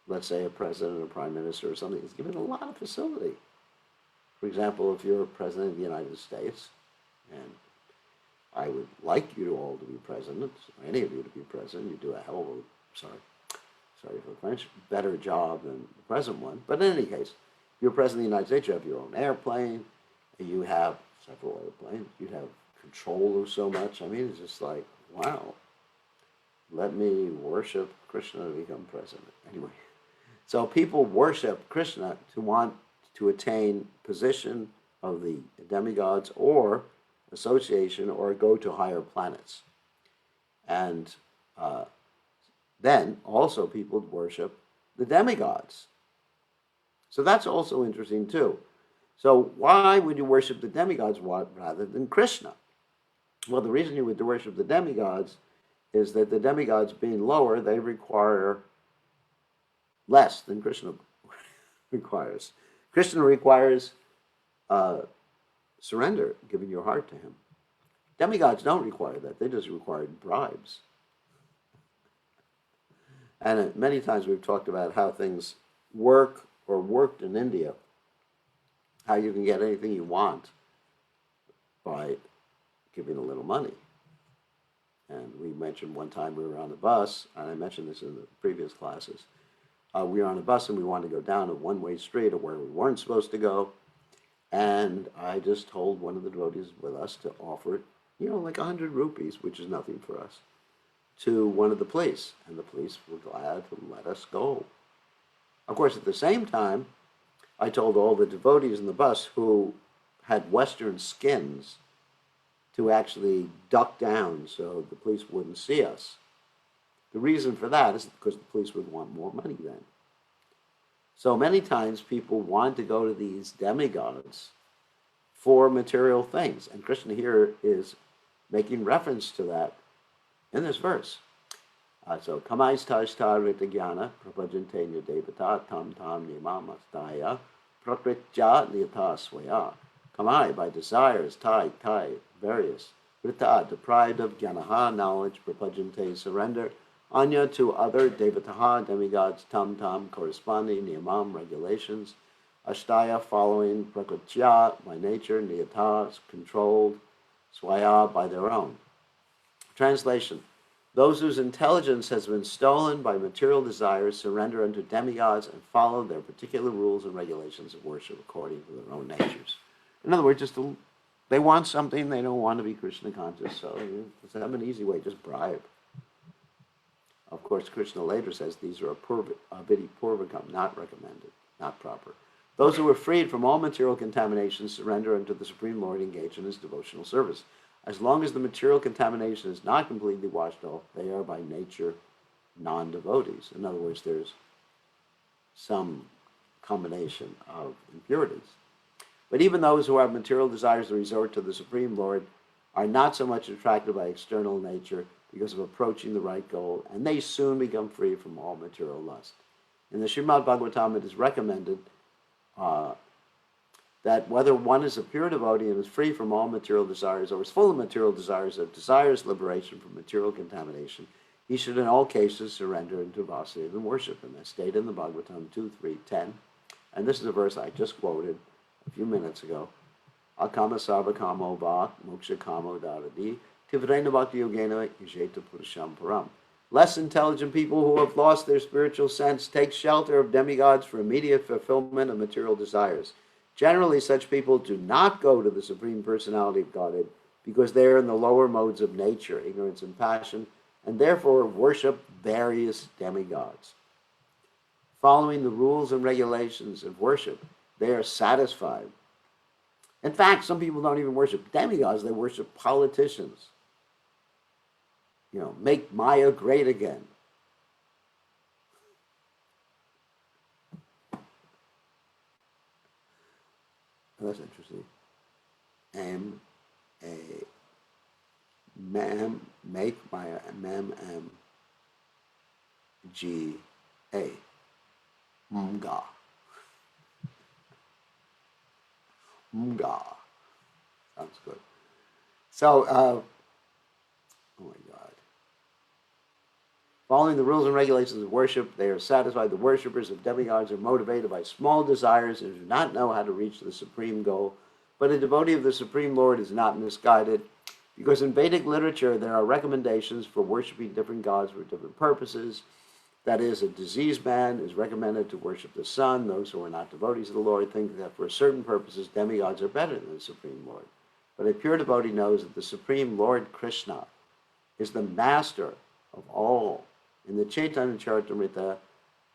Speaker 1: Let's say a president or prime minister or something is given a lot of facility. For example, if you're president of the United States, and I would like you all to be president, or any of you to be president, you do a hell of a, sorry for the French, better job than the present one. But in any case, if you're president of the United States, you have your own airplane, and you have several airplanes, you have control of so much. I mean, it's just like, wow, let me worship Krishna to become president. Anyway, so people worship Krishna to want to attain position of the demigods or association or go to higher planets. And then also people worship the demigods. So that's also interesting too. So why would you worship the demigods rather than Krishna? Well, the reason you would worship the demigods is that the demigods being lower, they require less than Krishna requires. Krishna requires surrender, giving your heart to him. Demigods don't require that. They just require bribes. And many times we've talked about how things work or worked in India, how you can get anything you want by giving a little money. And we mentioned one time we were on a bus, and I mentioned this in the previous classes. We were on a bus and we wanted to go down a one-way street or where we weren't supposed to go. And I just told one of the devotees with us to offer, like 100 rupees, which is nothing for us, to one of the police. And the police were glad to let us go. Of course, at the same time, I told all the devotees in the bus who had Western skins to actually duck down so the police wouldn't see us. The reason for that is because the police would want more money then. So many times people want to go to these demigods for material things. And Krishna here is making reference to that in this verse. So, kamais tashtar rita prabhajante devata tam tam nimamastaya prakritya niyata swaya. Kamai, by desires, tai, various. Rita, deprived of jnanaha, knowledge, prabhajante, surrender. Anya, to other, devataha, demigods, tam, corresponding, niyamam, regulations. Ashtaya, following, prakritya, by nature, niyata, controlled, swaya, by their own. Translation. Those whose intelligence has been stolen by material desires surrender unto demigods and follow their particular rules and regulations of worship according to their own natures. In other words, they want something, they don't want to be Krishna conscious, so they have an easy way, just bribe. Of course, Krishna later says these are abhiti purvakam, not recommended, not proper. Those who are freed from all material contamination surrender unto the Supreme Lord, engaged in his devotional service. As long as the material contamination is not completely washed off, they are by nature non-devotees. In other words, there's some combination of impurities. But even those who have material desires to resort to the Supreme Lord are not so much attracted by external nature because of approaching the right goal, and they soon become free from all material lust. In the Srimad Bhagavatam, it is recommended that whether one is a pure devotee and is free from all material desires or is full of material desires that desires liberation from material contamination, he should in all cases surrender into Vasudeva and worship him, as stated in the Bhagavatam 2.3.10. And this is a verse I just quoted a few minutes ago. Akama sarva kamo bhak moksha kamo dharadi tivrena bhakti yogena yajeta purusham param. Less intelligent people who have lost their spiritual sense take shelter of demigods for immediate fulfillment of material desires. Generally, such people do not go to the Supreme Personality of Godhead because they are in the lower modes of nature, ignorance and passion, and therefore worship various demigods. Following the rules and regulations of worship, they are satisfied. In fact, some people don't even worship demigods, they worship politicians. Make Maya great again. That's interesting. Make Maya, M-M-G-A. Mga. Mga. Sounds good. So, oh my God. Following the rules and regulations of worship, they are satisfied. The worshippers of demigods are motivated by small desires and do not know how to reach the supreme goal. But a devotee of the Supreme Lord is not misguided, because in Vedic literature there are recommendations for worshiping different gods for different purposes. That is, a diseased man is recommended to worship the sun. Those who are not devotees of the Lord think that for certain purposes demigods are better than the Supreme Lord. But a pure devotee knows that the Supreme Lord Krishna is the master of all. In the Chaitanya Charitamrita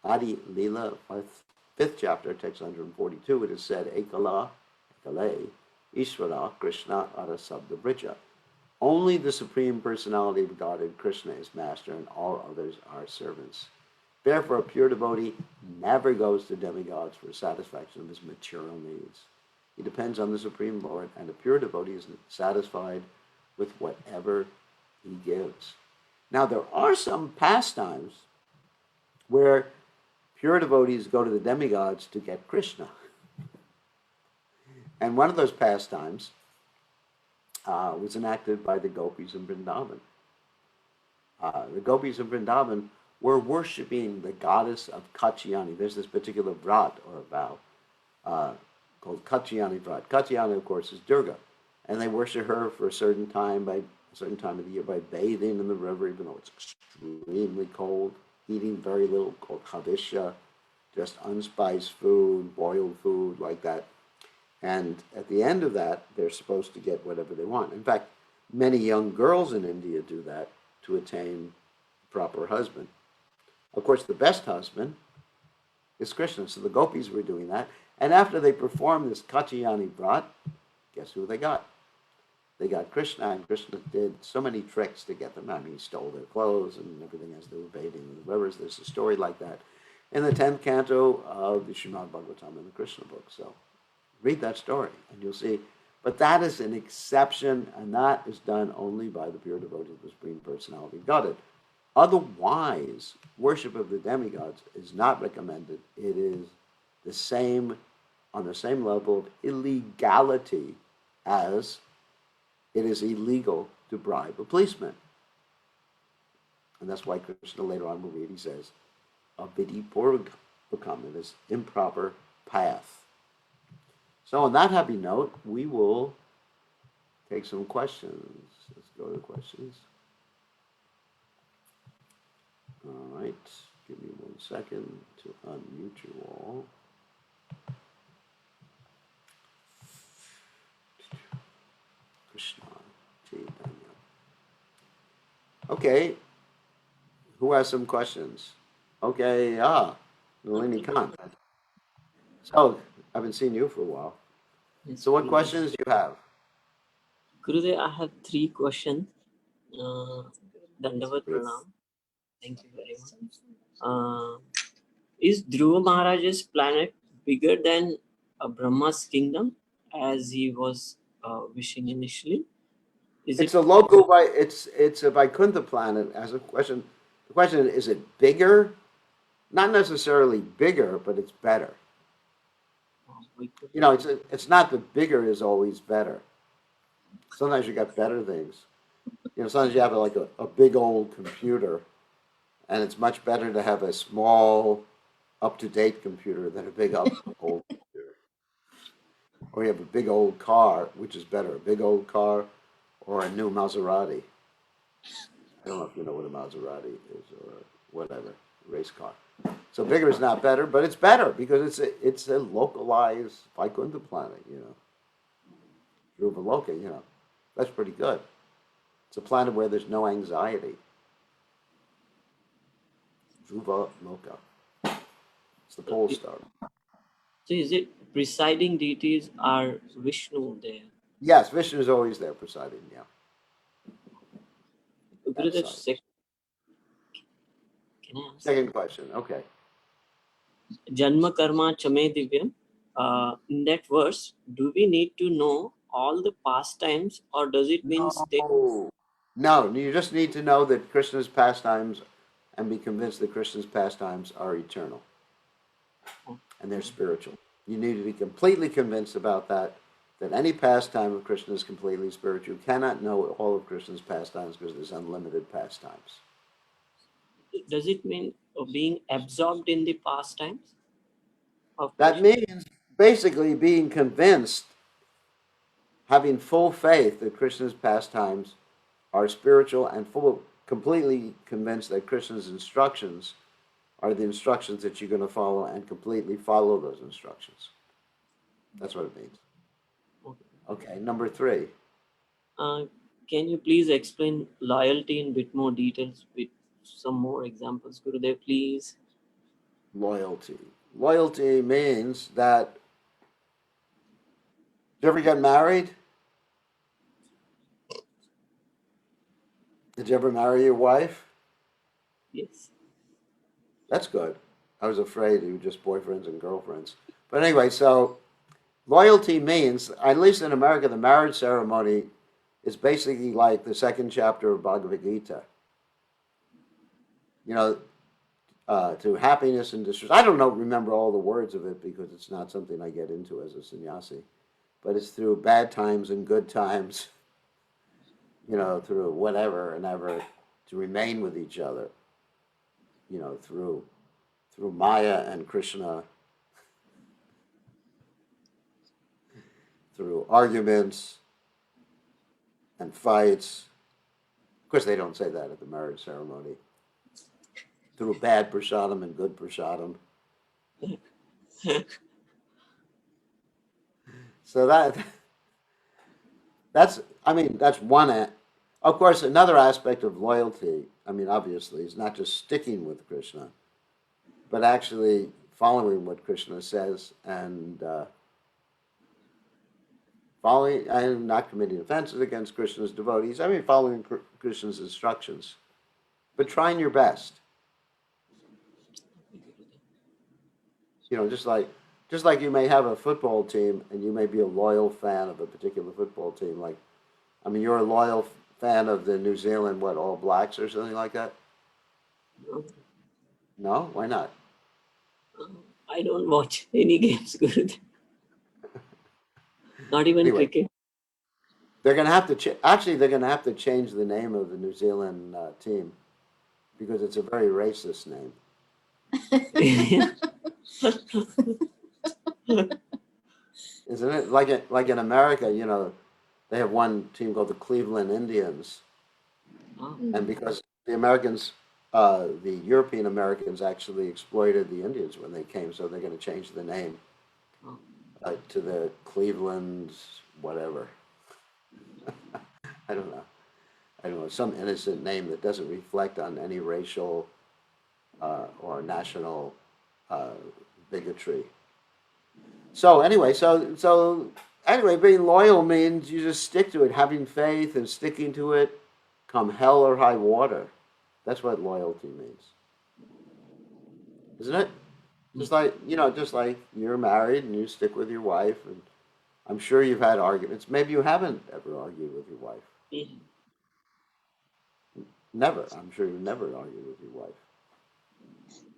Speaker 1: Adi Lila, 5th chapter, text 142, it is said, Ekala, Ekale, Ishvara, Krishna, Arasabda Brija. Only the Supreme Personality of Godhead, Krishna, is master, and all others are servants. Therefore, a pure devotee never goes to demigods for satisfaction of his material needs. He depends on the Supreme Lord, and a pure devotee is satisfied with whatever he gives. Now, there are some pastimes where pure devotees go to the demigods to get Krishna. And one of those pastimes was enacted by the gopis in Vrindavan. The gopis in Vrindavan were worshipping the goddess of Katyayani. There's this particular vrat or vow called Katyayani vrat. Katyayani, of course, is Durga, and they worship her for a certain time of the year by bathing in the river, even though it's extremely cold, eating very little, called chavisha, just unspiced food, boiled food, like that. And at the end of that, they're supposed to get whatever they want. In fact, many young girls in India do that to attain a proper husband. Of course, the best husband is Krishna. So the gopis were doing that. And after they performed this Katyayani vrat, guess who they got? They got Krishna, and Krishna did so many tricks to get them. I mean, he stole their clothes and everything as they were bathing in the rivers. There's a story like that in the 10th canto of the Srimad Bhagavatam in the Krishna book. So read that story and you'll see. But that is an exception, and that is done only by the pure devotee of the Supreme Personality of Godhead. Otherwise, worship of the demigods is not recommended. It is on the same level of illegality as it is illegal to bribe a policeman. And that's why Krishna later on will read, he says, Abhidi Purvakam, it is improper path. So on that happy note, we will take some questions. Let's go to questions. All right, give me 1 second to unmute you all. Krishna Chaitanya. Okay, who has some questions? Okay, Nalini Khan. So, I haven't seen you for a while.
Speaker 2: Yes,
Speaker 1: So what
Speaker 2: Gurudev.
Speaker 1: questions do you have?
Speaker 2: Gurudev, I have 3 questions. Dandavat
Speaker 1: Great.
Speaker 2: Pranam. Thank you very much. Is Dhruva Maharaj's planet bigger than Brahma's kingdom, as he was wishing initially? Is
Speaker 1: It's
Speaker 2: it
Speaker 1: a local it's a Vaikuntha planet. As a question, the question is it bigger? Not necessarily bigger, but it's better. You know, it's not that bigger is always better. Sometimes you got better things. You know, sometimes you have like a big old computer, and it's much better to have a small, up-to-date computer than a big old computer. Or you have a big old car, which is better, a big old car or a new Maserati. I don't know if you know what a Maserati is or whatever, race car. So bigger is not better, but it's better because it's a localized Vaikuntha planet, you know. Dhruva Loka, you know. That's pretty good. It's a planet where there's no anxiety. Dhruva Loka. It's the pole star.
Speaker 2: So is it presiding deities are Vishnu there?
Speaker 1: Yes, Vishnu is always there presiding, yeah.
Speaker 2: Gurudev, can I answer?
Speaker 1: Second question, okay.
Speaker 2: Janma karma chame divyam. In that verse, do we need to know all the pastimes, or does it mean
Speaker 1: No, you just need to know that Krishna's pastimes and be convinced that Krishna's pastimes are eternal and they're spiritual. You need to be completely convinced about that any pastime of Krishna is completely spiritual. You cannot know all of Krishna's pastimes because there's unlimited pastimes.
Speaker 2: Does it mean being absorbed in the pastimes?
Speaker 1: That means basically being convinced, having full faith that Krishna's pastimes are spiritual and completely convinced that Krishna's instructions are the instructions that you're going to follow and completely follow those instructions. That's what it means. Okay, number 3.
Speaker 2: Can you please explain loyalty in a bit more details with some more examples, Gurudev, please?
Speaker 1: Loyalty. Loyalty means that, did you ever get married? Did you ever marry your wife?
Speaker 2: Yes.
Speaker 1: That's good. I was afraid you were just boyfriends and girlfriends. But anyway, so loyalty means, at least in America, the marriage ceremony is basically like the second chapter of Bhagavad Gita. You know, to happiness and distress. I don't remember all the words of it because it's not something I get into as a sannyasi. But it's through bad times and good times, you know, through whatever and ever, to remain with each other, you know, through Maya and Krishna, through arguments and fights. Of course, they don't say that at the marriage ceremony. Through bad prasadam and good prasadam. So that's one. Of course, another aspect of loyalty, I mean, obviously, is not just sticking with Krishna, but actually following what Krishna says and following and not committing offenses against Krishna's devotees. I mean, following Krishna's instructions, but trying your best. You know, just like you may have a football team and you may be a loyal fan of a particular football team. Like, I mean, you're a loyal fan of the New Zealand, All Blacks or something like that?
Speaker 2: No.
Speaker 1: No? Why not?
Speaker 2: I don't watch any games, Gurudev. Not even cricket.
Speaker 1: They're going to have to they're going to have to change the name of the New Zealand team because it's a very racist name. Isn't it like in America? You know, they have one team called the Cleveland Indians, and because the Americans, the European Americans, actually exploited the Indians when they came, so they're going to change the name to the Cleveland whatever. I don't know, some innocent name that doesn't reflect on any racial or national bigotry. So anyway, being loyal means you just stick to it, having faith and sticking to it, come hell or high water. That's what loyalty means, isn't it? Just like, just like you're married and you stick with your wife, and I'm sure you've had arguments. Maybe you haven't ever argued with your wife.
Speaker 2: Mhm.
Speaker 1: Never. I'm sure you never argued with your wife.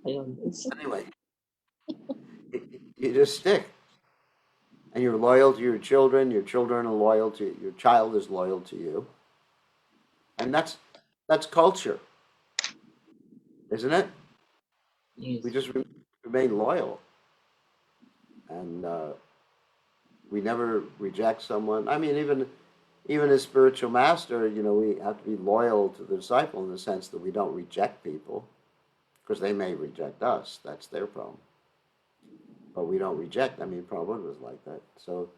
Speaker 2: I don't think so.
Speaker 1: Anyway, you just stick. And you're loyal to your children are loyal to your child is loyal to you. And that's culture, isn't it?
Speaker 2: Yes.
Speaker 1: We just remain loyal. And we never reject someone. I mean, even as spiritual master, we have to be loyal to the disciple in the sense that we don't reject people, because they may reject us. That's their problem. But we don't reject. I mean, Prabhupada was like that. So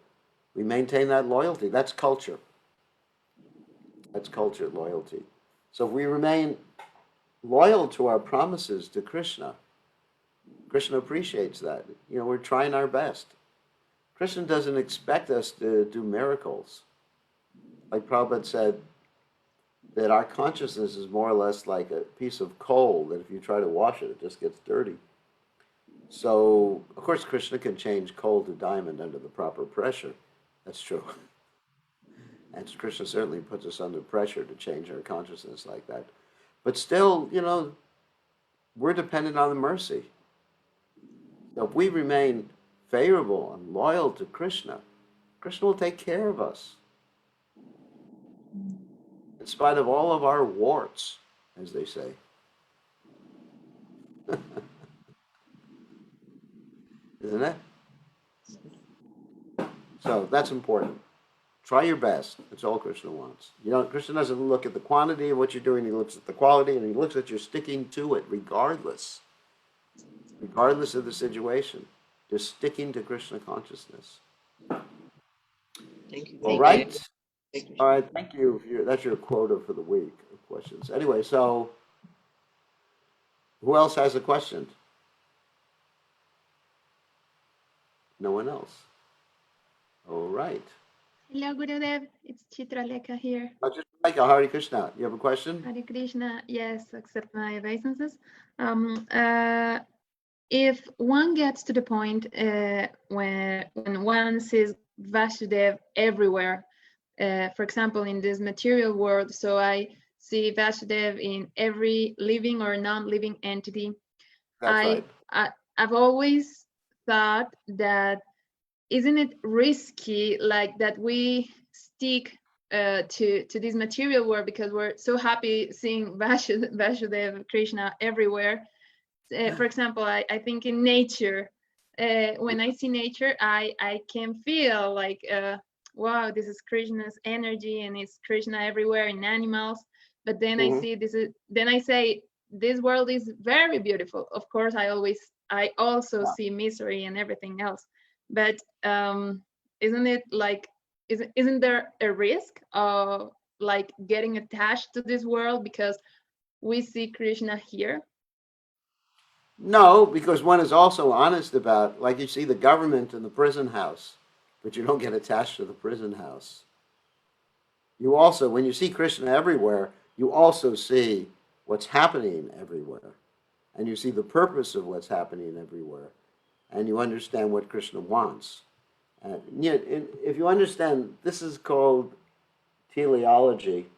Speaker 1: we maintain that loyalty. That's culture. That's culture, loyalty. So if we remain loyal to our promises to Krishna, Krishna appreciates that. We're trying our best. Krishna doesn't expect us to do miracles. Like Prabhupada said, that our consciousness is more or less like a piece of coal that if you try to wash it, it just gets dirty. So, of course, Krishna can change coal to diamond under the proper pressure. That's true. And Krishna certainly puts us under pressure to change our consciousness like that. But still, we're dependent on the mercy. So if we remain favorable and loyal to Krishna, Krishna will take care of us. In spite of all of our warts, as they say. Isn't it? So that's important. Try your best. That's all Krishna wants. Krishna doesn't look at the quantity of what you're doing. He looks at the quality, and he looks at you sticking to it regardless of the situation. Just sticking to Krishna consciousness.
Speaker 2: Thank you.
Speaker 1: All right. All right. Thank you. That's your quota for the week of questions. Anyway, so who else has a question? No one else. All right.
Speaker 3: Hello, Gurudev. It's Chitralekha here.
Speaker 1: Just like Hare Krishna. You have a question?
Speaker 3: Hare Krishna. Yes, accept my obeisances. If one gets to the point when one sees Vasudev everywhere, for example, in this material world, so I see Vasudev in every living or non-living entity.
Speaker 1: That's right.
Speaker 3: I've always thought that isn't it risky, like that we stick to this material world because we're so happy seeing Vasudev Krishna everywhere. For example, I think in nature, when I see nature, I can feel like, wow, this is Krishna's energy and it's Krishna everywhere in animals. But then I see then I say, this world is very beautiful. Of course, I also see misery and everything else. But isn't it like, isn't there a risk of like getting attached to this world because we see Krishna here?
Speaker 1: No, because one is also honest about, like you see the government in the prison house, but you don't get attached to the prison house. You also, when you see Krishna everywhere, you also see what's happening everywhere. And you see the purpose of what's happening everywhere. And you understand what Krishna wants. And yet, if you understand, this is called teleology.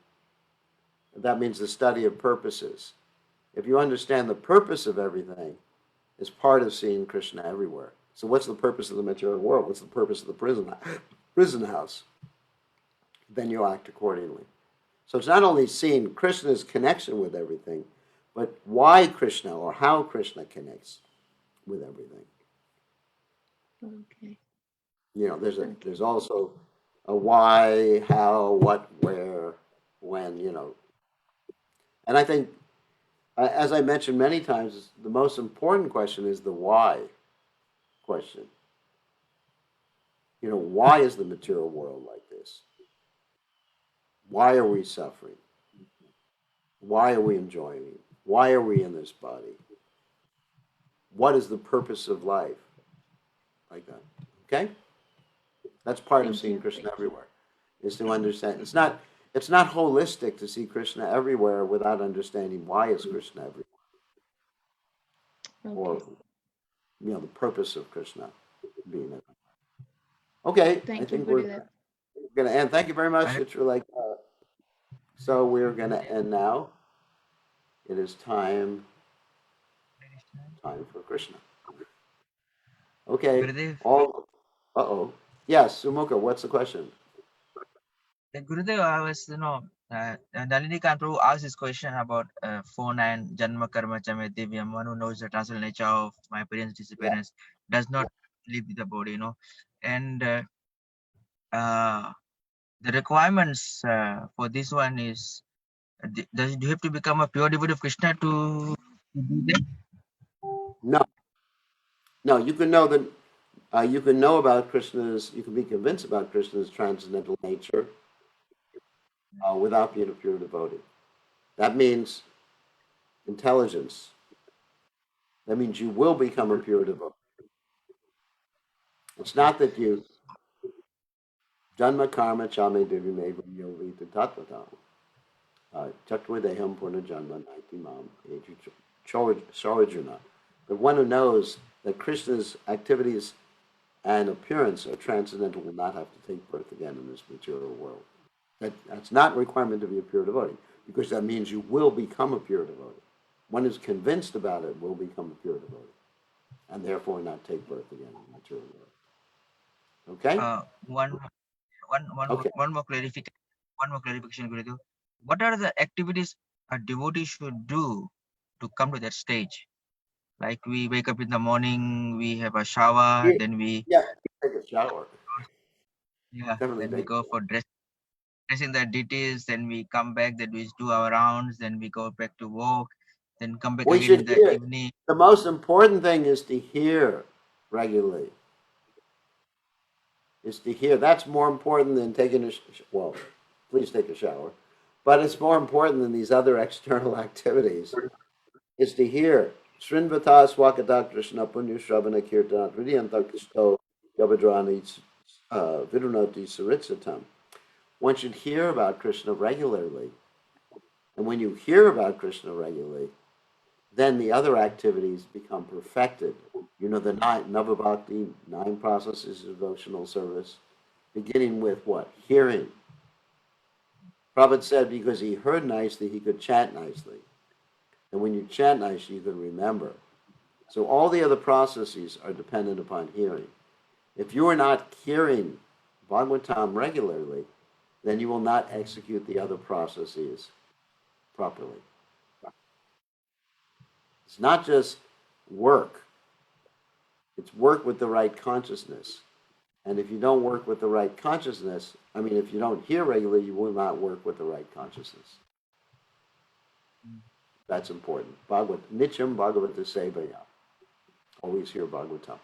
Speaker 1: That means the study of purposes. If you understand the purpose of everything, it's part of seeing Krishna everywhere. So what's the purpose of the material world? What's the purpose of the prison house? Then you act accordingly. So it's not only seeing Krishna's connection with everything, but why Krishna or how Krishna connects with everything.
Speaker 3: Okay.
Speaker 1: There's also a why, how, what, where, when, And I think, as I mentioned many times, the most important question is the why question. Why is the material world like this? Why are we suffering? Why are we enjoying it? Why are we in this body? What is the purpose of life? Like that. Okay? That's part of seeing Krishna everywhere, is to understand. It's not holistic to see Krishna everywhere without understanding why is Krishna everywhere, or
Speaker 3: Okay.
Speaker 1: the purpose of Krishna being there. Okay, I
Speaker 3: Thank you,
Speaker 1: think we're
Speaker 3: Gurudev.
Speaker 1: gonna end. Thank you very much,
Speaker 4: Hare
Speaker 1: Chitralekha. So we're gonna end now. It is time
Speaker 4: Krishna.
Speaker 1: for Krishna. Okay,
Speaker 4: Gurudev,
Speaker 1: all. Uh-oh. Yes, Sumukha, what's the question?
Speaker 4: Gurudev, I was, Nalini Prabhu asked this question about 4-9 Janma Karma Chame Divyam. One who knows the transcendental nature of my appearance,
Speaker 1: Yeah.
Speaker 4: disappearance, does not live with the body, And the requirements for this one is, do you have to become a pure devotee of Krishna to do that?
Speaker 1: No, no, you can know that you can know about Krishna's, you can be convinced about Krishna's transcendental nature without being a pure devotee. That means intelligence. That means you will become a pure devotee. It's
Speaker 4: Okay.
Speaker 1: not that you janma karma chame divime yovi tattvatam. Chaktvedeham purna janma naiti mam sarojana. The one who knows that Krishna's activities and appearance are transcendental will not have to take birth again in this material world. That's not a requirement to be a pure devotee, because that means you will become a pure devotee. One who's convinced about it will become a pure devotee, and therefore not take birth again in the material world. Okay?
Speaker 4: One
Speaker 1: Okay.
Speaker 4: more clarification. One more clarification, Gurudev. What are the activities a devotee should do to come to that stage? Like we wake up in the morning, we have a shower,
Speaker 1: Yeah,
Speaker 4: then we
Speaker 1: yeah, take a shower. Definitely
Speaker 4: then we
Speaker 1: take
Speaker 4: go for dressing the deities, then we come back, then we do our rounds, then we go back to work, then come back
Speaker 1: We
Speaker 4: again in
Speaker 1: should
Speaker 4: the
Speaker 1: hear.
Speaker 4: evening.
Speaker 1: The most important thing is to hear regularly. Is to hear. That's more important than taking well, please take a shower. But it's more important than these other external activities, is to hear. Srinvata swakata Krishna punya shravana kirtanat hridyantaksto yabadrani vidunoti saritsatam. One should hear about Krishna regularly. And when you hear about Krishna regularly, then the other activities become perfected. You know, the Nava Bhakti, 9 processes of devotional service, beginning with what? Hearing. Prabhupada said because he heard nicely, he could chant nicely. And when you chant nicely, you can remember. So all the other processes are dependent upon hearing. If you are not hearing Bhagavatam regularly, then you will not execute the other processes properly. It's not just work. It's work with the right consciousness. And if you don't work with the right consciousness, if you don't hear regularly, you will not work with the right consciousness. That's important. Nityam Bhagavata Sevaya. Always hear Bhagavatam.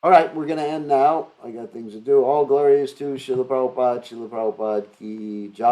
Speaker 1: All right, we're going to end now. I got things to do. All glories to Srila Prabhupada ki jai.